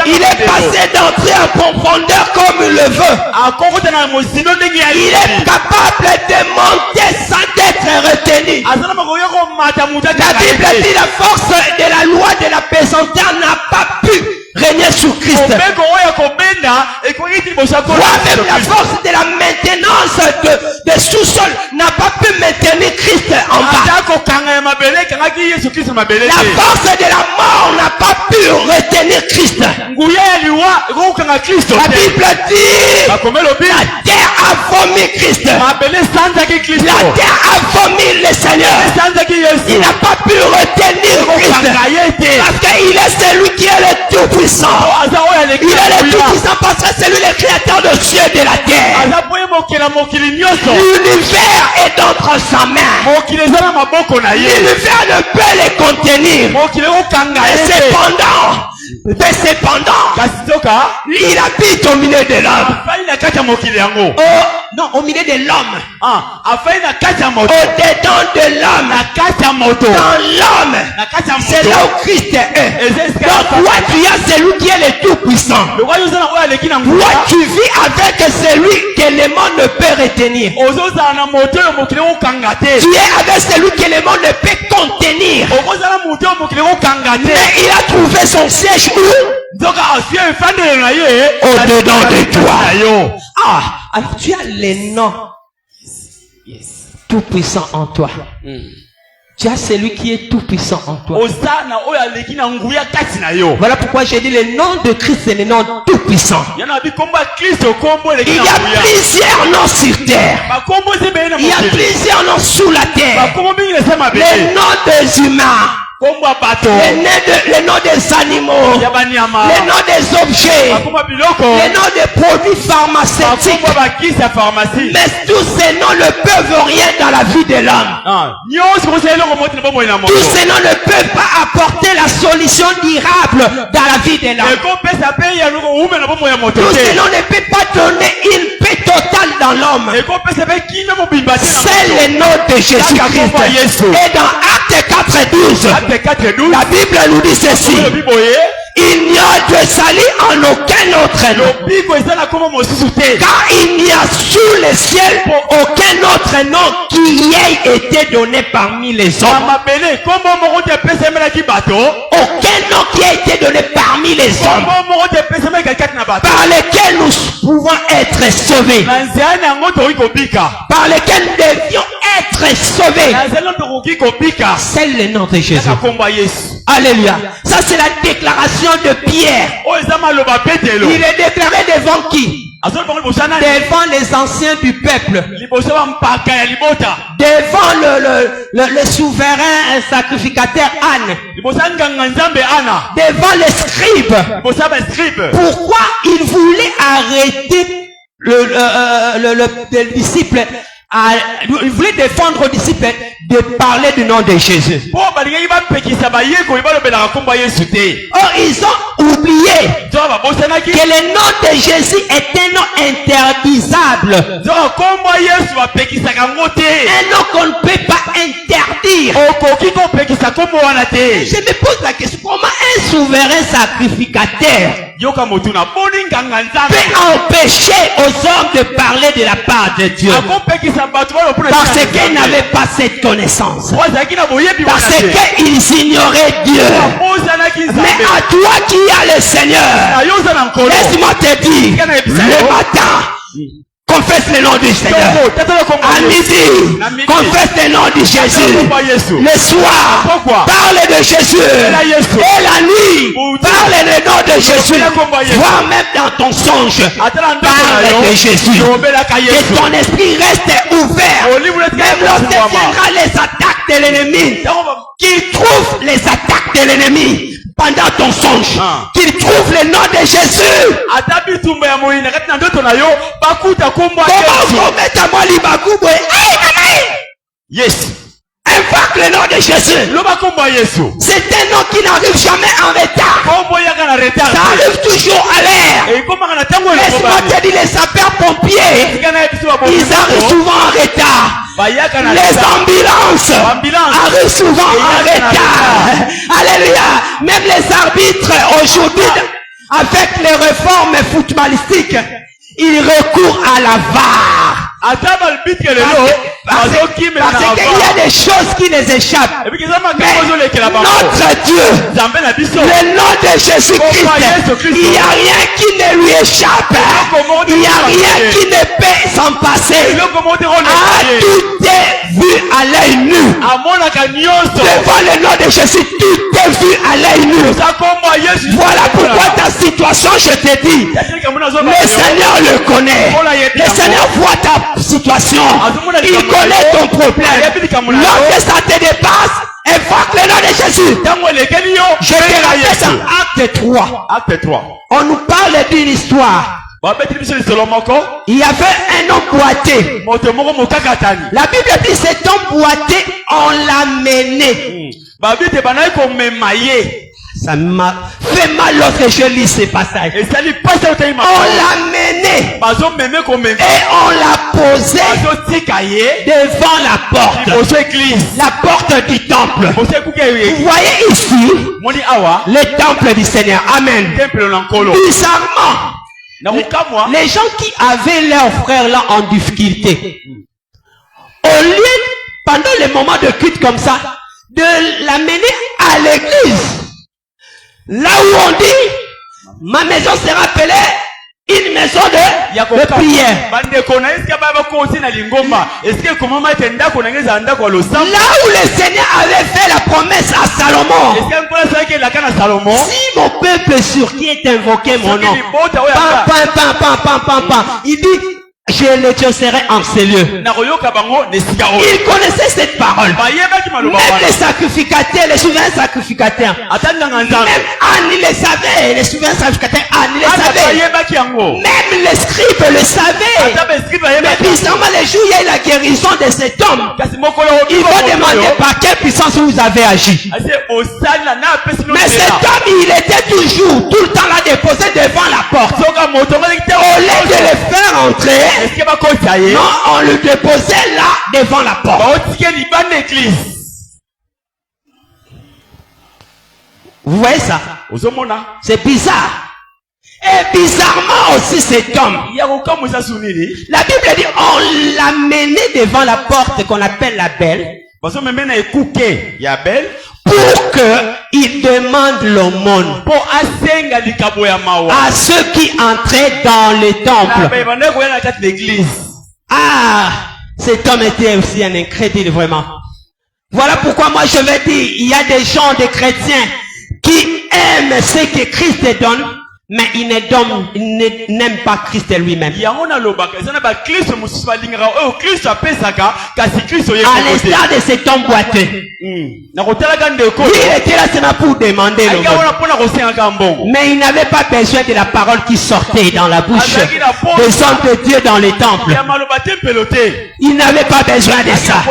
Il est passé d'entrer en profondeur comme il le veut. Il est capable de monter sans être retenu. La Bible dit la force de la loi de la pesanteur n'a pas pu régner sur Christ. Toi-même la force de la maintenance de sous-sol n'a pas pu maintenir Christ en bas. La force de la mort n'a pas pu retenir Christ. La Bible dit la terre a vomi Christ. La terre a vomi le Seigneur. Il n'a pas pu retenir Christ. Parce qu'il est celui qui est le tout-puissant. Il est le tout-puissant parce que c'est lui le créateur de cieux et de la terre. L'univers est entre sa main. L'univers ne peut les contenir. Mais cependant, il habite au milieu de l'homme. Oh, non, au milieu de l'homme. Au-dedans de l'homme. Dans l'homme. C'est là où Christ est. Donc, toi, tu as celui qui est le tout-puissant. Toi, tu vis avec celui que le monde ne peut retenir. Tu es avec celui que le monde ne peut contenir. Mais il a trouvé son siège où? Au-dedans de toi. Ah, alors tu as les noms tout puissant en toi. Tu as celui qui est tout puissant en toi. Voilà pourquoi j'ai dit le nom de Christ, c'est le nom tout puissant. Il y a plusieurs noms sur terre. Il y a plusieurs noms sous la terre. Les noms des humains. Les noms des animaux, les noms des objets, les noms des produits pharmaceutiques. Mais tous ces noms ne peuvent rien dans la vie de l'homme. Tous ces noms ne peuvent pas apporter la solution durable dans la vie de l'homme. Tous ces noms ne peuvent pas donner une paix totale dans l'homme. C'est le nom de Jésus-Christ. Et dans Acte 4:12, la Bible nous dit ceci. Il n'y a de salut en aucun autre nom. Car il n'y a sous le ciel aucun autre nom qui ait été donné parmi les hommes. Aucun nom qui a été donné parmi les hommes par lequel nous pouvons être sauvés. Par lequel nous devions être sauvés. C'est le nom de Jésus. Alléluia. Ça c'est la déclaration de Pierre. Il est déclaré devant qui? Devant les anciens du peuple. Devant le souverain sacrificateur Anne. Devant les scribes. Pourquoi il voulait arrêter le disciple? Il voulait défendre aux disciples de parler du nom de Jésus. Or, ils ont oublié que le nom de Jésus est un nom interdisable. Un nom qu'on ne peut pas interdire. Je me pose la question, comment un souverain sacrificateur peut empêcher aux hommes de parler de la part de Dieu? Parce qu'ils n'avaient pas cette connaissance. Parce qu'ils ignoraient Dieu. Mais à toi qui as le Seigneur, laisse-moi te dire, le matin, confesse le nom du Seigneur. À midi, confesse le nom de Jésus. Le soir, parle de Jésus. Et la nuit, parle le nom de Jésus. Voire même dans ton songe, parle de Jésus. Que ton esprit reste ouvert. Même lorsque viendra les attaques de l'ennemi, qu'il trouve les attaques de l'ennemi pendant ton songe, qu'il trouve le nom de Jésus. Yes. Invoque le nom de Jésus. C'est un nom qui n'arrive jamais en retard. Ça arrive toujours à l'heure. Laisse-moi te dire, les sapeurs-pompiers, ils arrivent souvent en retard. Les ambulances arrivent souvent en retard. Alléluia. Même les arbitres aujourd'hui, avec les réformes footballistiques, ils recourent à la VAR. Parce qu'il y a des choses qui les échappent. Mais notre Dieu, le nom de Jésus-Christ, il n'y a rien qui ne lui échappe. Il n'y a rien qui ne peut s'en passer. Tout est vu à l'œil nu. Devant le nom de Jésus, tout est vu à l'œil nu. Voilà pourquoi ta situation, je te dis, le Seigneur le connaît. Le Seigneur voit ta situation. Il connaît ton problème. Lorsque ça te dépasse, invoque le nom de Jésus. Je te rappelle ça. Acte 3. On nous parle d'une histoire. Il y avait un homme boité. La Bible dit cet homme boité, on l'a mené. Ça m'a fait mal lorsque je lis ces passages. On l'a mené et on l'a posé devant la porte. La porte du temple. Vous voyez ici le temple du Seigneur. Amen. Bizarrement, les gens qui avaient leurs frères là en difficulté, au lieu, pendant les moments de culte comme ça, de l'amener à l'église, là où on dit, ma maison sera appelée une maison de prière. Là où le Seigneur avait fait la promesse à Salomon, si mon peuple sur qui est invoqué mon nom, il dit, je l'exaucerai en ces lieux. Il connaissait cette parole. Même les sacrificateurs, les souverains sacrificateurs, même Anne il les savait, les souverains sacrificateurs, Anne il les savait. Même les scribes le savaient. Mais bizarrement, les jours où il y a eu la guérison de cet homme, il va demander par quelle puissance vous avez agi. Mais cet homme, il était toujours, tout le temps là déposé devant la porte. Au lieu de le faire entrer, non, on le déposait là devant la porte. Vous voyez ça? C'est bizarre. Et bizarrement aussi cet homme. La Bible dit on l'a mené devant la porte qu'on appelle la Belle. Pour qu'il demande l'aumône à ceux qui entraient dans le temple. Ah, cet homme était aussi un incrédule vraiment. Voilà pourquoi moi je vais dire, il y a des gens, des chrétiens qui aiment ce que Christ donne, mais ils n'aiment pas Christ lui-même. À l'instar de cet homme boiteux. Lui, il était là seulement pour demander l'aumône. Mais il n'avait pas besoin de la parole qui sortait dans la bouche des hommes de Dieu dans les temples. Il n'avait pas besoin de ça.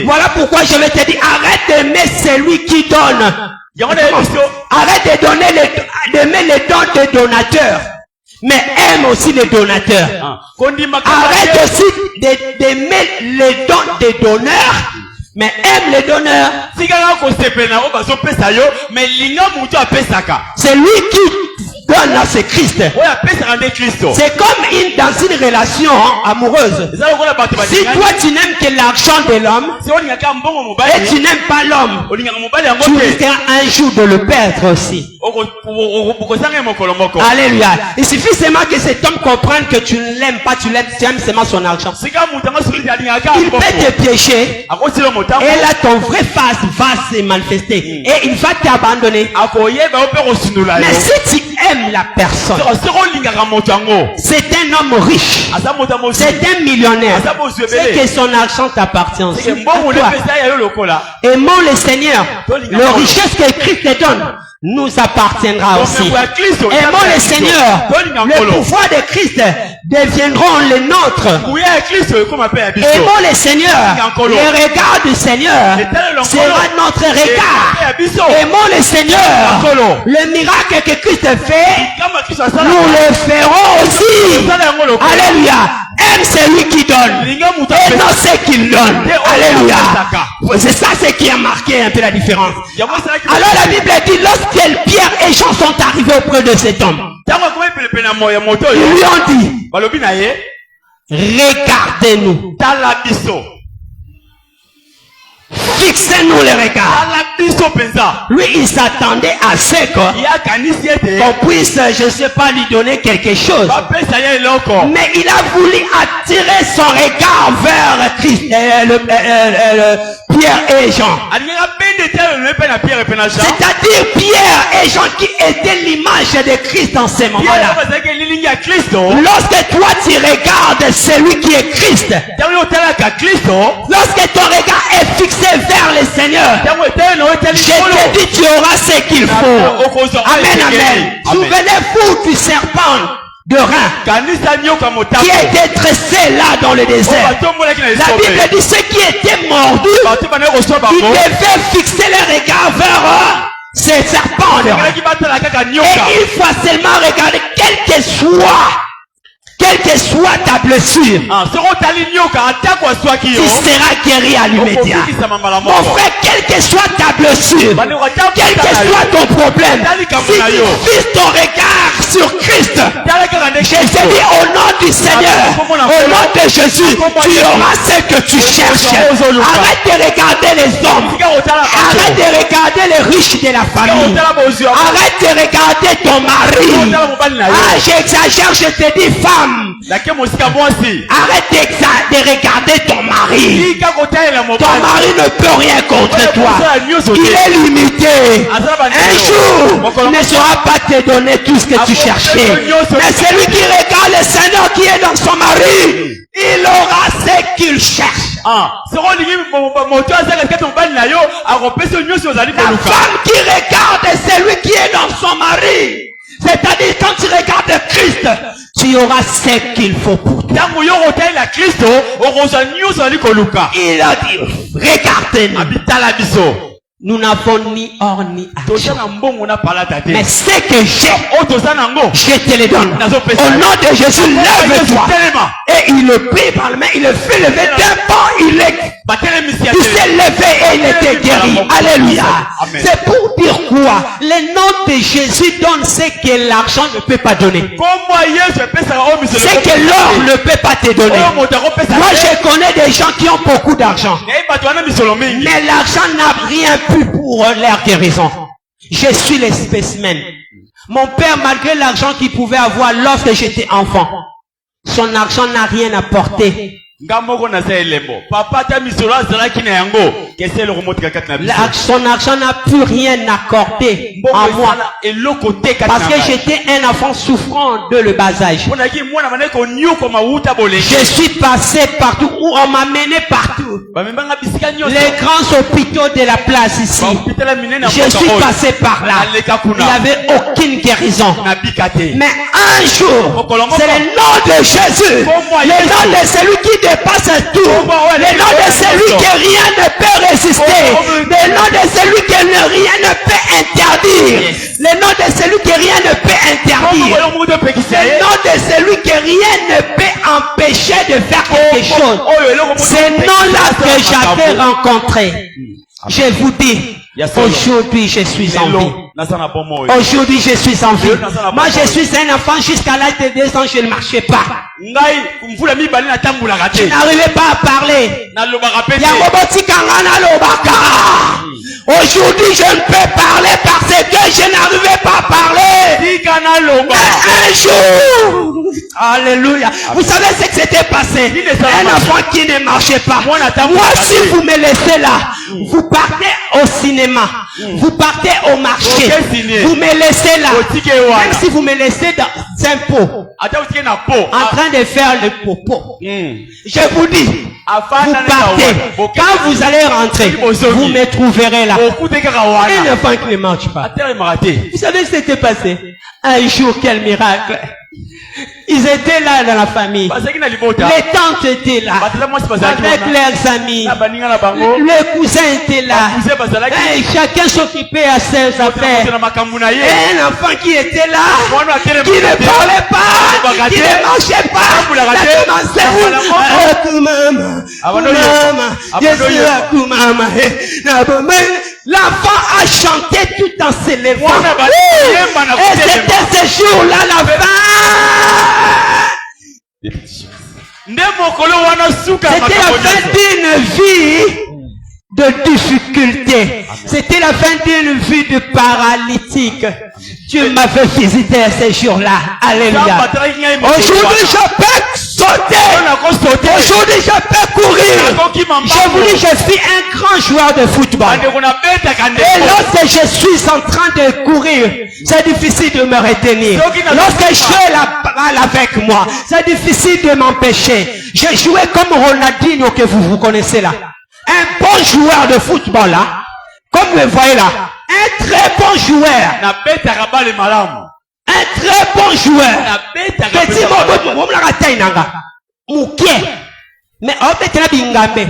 Voilà pourquoi je vais te dire, arrête d'aimer celui qui donne. Arrête d'aimer les dons des donateurs, mais aime aussi les donateurs. Arrête aussi d'aimer les dons des donneurs, mais aime les donneurs. C'est lui qui donne là, c'est Christ. C'est comme dans une relation amoureuse. Si toi tu n'aimes que l'argent de l'homme et tu n'aimes pas l'homme, tu risqueras un jour de le perdre aussi. Alléluia. Il suffit seulement que cet homme comprenne que tu ne l'aimes pas, tu aimes seulement son argent. Il peut te piéger et là ton vrai face va se manifester et il va t'abandonner. Mais si tu aimes la personne, c'est un homme riche, c'est un millionnaire, c'est que son argent t'appartient aussi. Aimons le Seigneur. La richesse que Christ donne nous appartiendra aussi. Aimons le Seigneur. Le pouvoir de Christ deviendront les nôtres. Aimons le Seigneur. Le regard du Seigneur sera notre regard. Aimons le Seigneur. Le miracle que Christ fait, nous le ferons aussi. Alléluia. Aime celui qui donne et non ce qu'il donne. Alléluia. C'est ça ce qui a marqué un peu la différence. Alors la Bible dit, lorsque Pierre et Jean sont arrivés auprès de cet homme, ils lui ont dit, regardez-nous, fixez-nous les regards. Lui, il s'attendait à ce qu'on puisse, je ne sais pas, lui donner quelque chose. Mais il a voulu attirer son regard vers Christ, Pierre et Jean. C'est-à-dire Pierre et Jean qui étaient l'image de Christ en ce moment-là. Lorsque toi tu regardes celui qui est Christ, lorsque ton regard est fixé vers le Seigneur, je te dis tu auras ce qu'il faut. Amen, amen. Souvenez-vous du serpent de rein qui était dressé là dans le désert. La Bible dit ceux qui étaient mordus, ils devaient fixer les regards vers ces serpents de rein. Et il faut seulement regarder quelle que soit ta blessure, tu seras guéri à l'immédiat. Mon frère, quelle que soit ta blessure, quel que soit ton problème, si tu fixes ton regard sur Christ, je te dis au nom du Seigneur, au nom de Jésus, tu auras ce que tu cherches. Arrête de regarder les hommes, arrête de regarder les riches de la famille, arrête de regarder ton mari. Ah, j'exagère, je te dis femme, arrête de regarder ton mari. Ton mari ne peut rien contre toi. Il est limité. Un jour, il ne saura pas te donner tout ce que tu cherchais. Mais celui qui regarde le Seigneur qui est dans son mari, il aura ce qu'il cherche. La femme qui regarde celui qui est dans son mari, c'est-à-dire quand tu regardes Christ, tu auras ce qu'il faut pour toi. Il a dit, regardez-nous. Nous n'avons ni or ni argent. Mais ce que j'ai, je te le donne. Au nom de Jésus, lève-toi. Et il le prit par la main, il le fait lever d'un bond, il s'est levé et il était guéri. Alléluia. C'est pour dire quoi? Le nom de Jésus donne ce que l'argent ne peut pas donner. Ce que l'or ne peut pas te donner. Moi, je connais des gens qui ont beaucoup d'argent. Mais l'argent n'a rien pu pour leur guérison. Je suis le spécimen. Mon père, malgré l'argent qu'il pouvait avoir lorsque j'étais enfant, son argent n'a rien apporté. Son argent n'a pu rien accorder en moi. Parce que j'étais un enfant souffrant de le bas âge. Je suis passé partout, où on m'a mené partout. Les grands hôpitaux de la place ici. Je suis passé par là. Il n'y avait aucune guérison. Mais un jour, c'est le nom de Jésus. Le nom de celui qui dépasse tout. Le nom de celui que rien ne peut résister. Le nom de celui que rien ne peut interdire. Le nom de celui que rien ne peut interdire. Le nom de celui que rien ne peut empêcher de faire quelque chose. Ce nom-là que j'avais rencontré. Je vous dis, aujourd'hui je suis en vie. Aujourd'hui je suis en vie. Moi je suis un enfant jusqu'à l'âge de 2 ans, je ne marchais pas. Je n'arrivais pas à parler. Aujourd'hui je ne peux parler parce que je n'arrivais pas à parler. Un jour, alléluia. Vous savez ce que s'était passé? Un enfant qui ne marchait pas. Moi, si vous me laissez là, vous partez au cinéma, vous partez au marché, vous me laissez là, même si vous me laissez dans un pot, en train de faire le popo, je vous dis, vous partez. Quand vous allez rentrer, vous me trouverez là. Un enfant qui ne marche pas. Vous savez ce qui s'était passé? Un jour, quel miracle! Ils étaient là dans la famille. Les tantes étaient là. Avec leurs amis. Les cousins étaient là. Et chacun s'occupait à ses affaires. Et un enfant qui était là, qui ne parlait pas, qui ne marchait pas. L'enfant a chanté tout en s'élevant. Et c'était ce jour-là la fin. C'était la fin d'une vie de difficulté. C'était la fin d'une vie de paralytique. Dieu m'avait visité ce jour-là. Alléluia. Aujourd'hui, je peux sauter. Aujourd'hui, je peux courir. Je vous dis, je suis un grand joueur de football. Et lorsque je suis en train de courir, c'est difficile de me retenir. Lorsque j'ai la balle avec moi, c'est difficile de m'empêcher. Je jouais comme Ronaldinho que vous connaissez là. Un bon joueur de football là. Comme vous le voyez là. Un très bon joueur. Un très bon joueur. Petit mais on peut te la bingambe.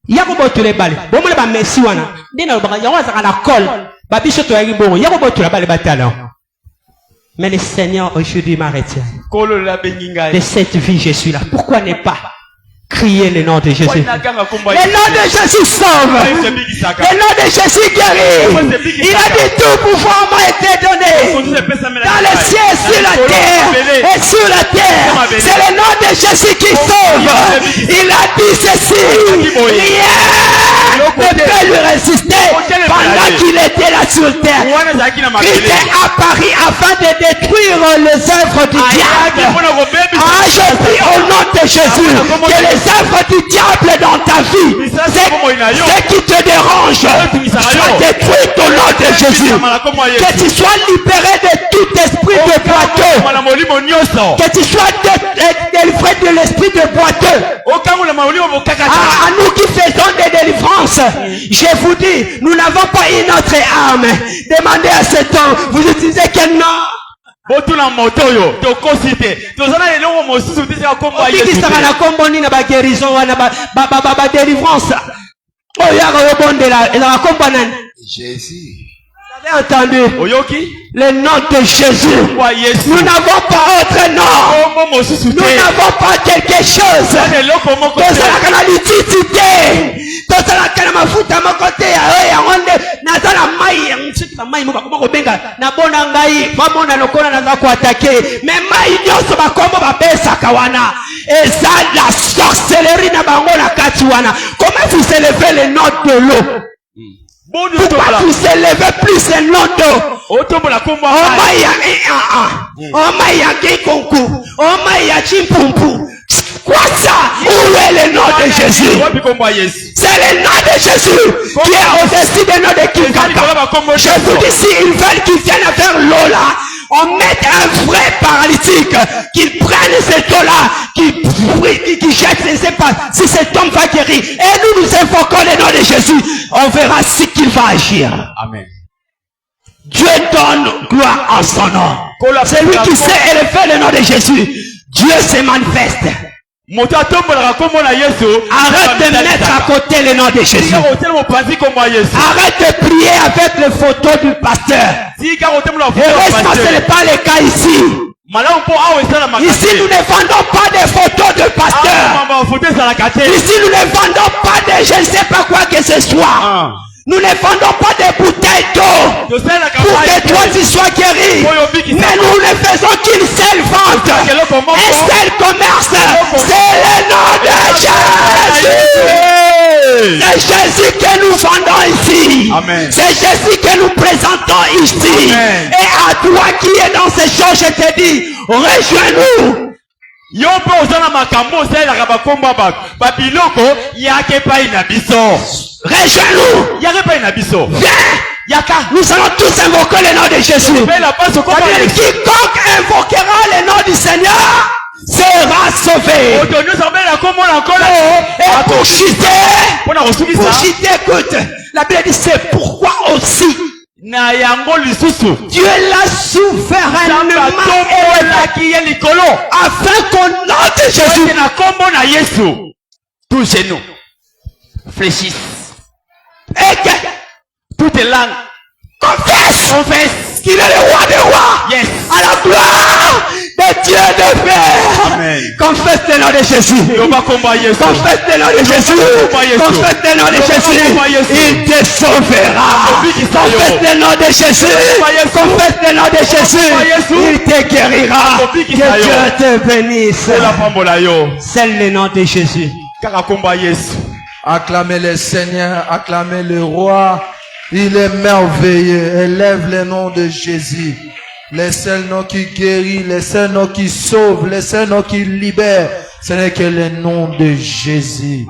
Yakobo tu les balles. Bon me ba Messi wana. Dina ba yawa za la colle. Ba biso to yaki bon. Yakobo tu la balle batalo. Mais le Seigneur aujourd'hui m'a retiré. De cette vie je suis là. Pourquoi ne pas crier le nom de Jésus? Le nom de Jésus sauve. Le nom de Jésus guérit. Il a dit tout pouvoir m'a été donné. Dans les cieux et sur la terre. Et sur la terre. C'est le nom de Jésus qui sauve. Il a dit ceci. Rien ne peut lui résister pendant qu'il était là sur terre. Christ est apparu afin de détruire les œuvres du diable. Ah, je prie au nom de Jésus que les œuvres du diable dans ta vie, ce qui te dérange, soit détruit au nom de Jésus. Que tu sois libéré de tout esprit de boiteux. Que tu sois délivré de l'esprit de boiteux. À nous qui faisons des délivrances, je vous dis, nous n'avons pas une autre arme. Demandez à cet homme, vous utilisez quel nom? Botula motoyo tokosite tozana elongo mosusu tisa kombo ya Yesu kisaka na kombo ni na ba guérison wana ba délivrance oya ko bondela ela kombo nani Jésus. Vous avez entendu? Le nom de Jésus. Nous n'avons pas autre nom. Nous n'avons pas quelque chose. La sorcellerie na bango na kati wana. Comment vous élevez le nom de l'eau? Pourquoi vous élevez plus le nom d'eau? Omaya Gekonku, Omaya Chimpumpu. Quoi ça? Où est le nom de Jésus? C'est le nom de Jésus qui est au-dessus du nom de quiconque. Je vous dis, s'ils veulent qu'ils viennent faire l'eau là, on met un vrai paralytique, qu'il prenne cette eau-là, qui jette, je ne sais pas si cet homme va guérir. Et nous invoquons le nom de Jésus. On verra ce qu'il va agir. Amen. Dieu donne gloire en son nom. C'est lui qui sait élever le nom de Jésus. Dieu se manifeste. Arrête de mettre à côté le nom de Jésus. Arrête de prier avec les photos du pasteur. Heureusement, ce n'est pas le cas ici. Ici, nous ne vendons pas des photos de pasteur. Ici, nous ne vendons pas de je ne sais pas quoi que ce soit. Nous ne vendons pas des bouteilles d'eau pour que toi tu sois guéri. Mais nous ne faisons qu'une seule vente, un seul commerce. C'est le nom de Jésus. C'est Jésus que nous vendons ici. C'est Jésus que nous présentons ici. Et à toi qui es dans ces choses, je te dis, rejoins-nous. Rejoins-nous. Viens. Nous allons tous invoquer le nom de Jésus. Quiconque invoquera le nom du Seigneur sera sauvé. Et pour chuter, écoute, la Bible dit c'est pourquoi aussi Dieu l'a souverainement élevé afin qu'au nom de Jésus tous genoux fléchissent et que toutes les langues confesse qu'il est le roi des rois. Yes. À la gloire de Dieu de paix. Amen. Confesse le nom de Jésus. Confesse le nom de Jésus. Confesse le nom de Jésus. Il te sauvera. Confesse le nom de Jésus. Confesse le nom de Jésus. Il te guérira. Que Dieu te bénisse. C'est le nom de Jésus. Acclamez le Seigneur, acclamez le roi. Il est merveilleux. Élève le nom de Jésus. Le seul nom qui guérit, le seul nom qui sauve, le seul nom qui libère. Ce n'est que le nom de Jésus.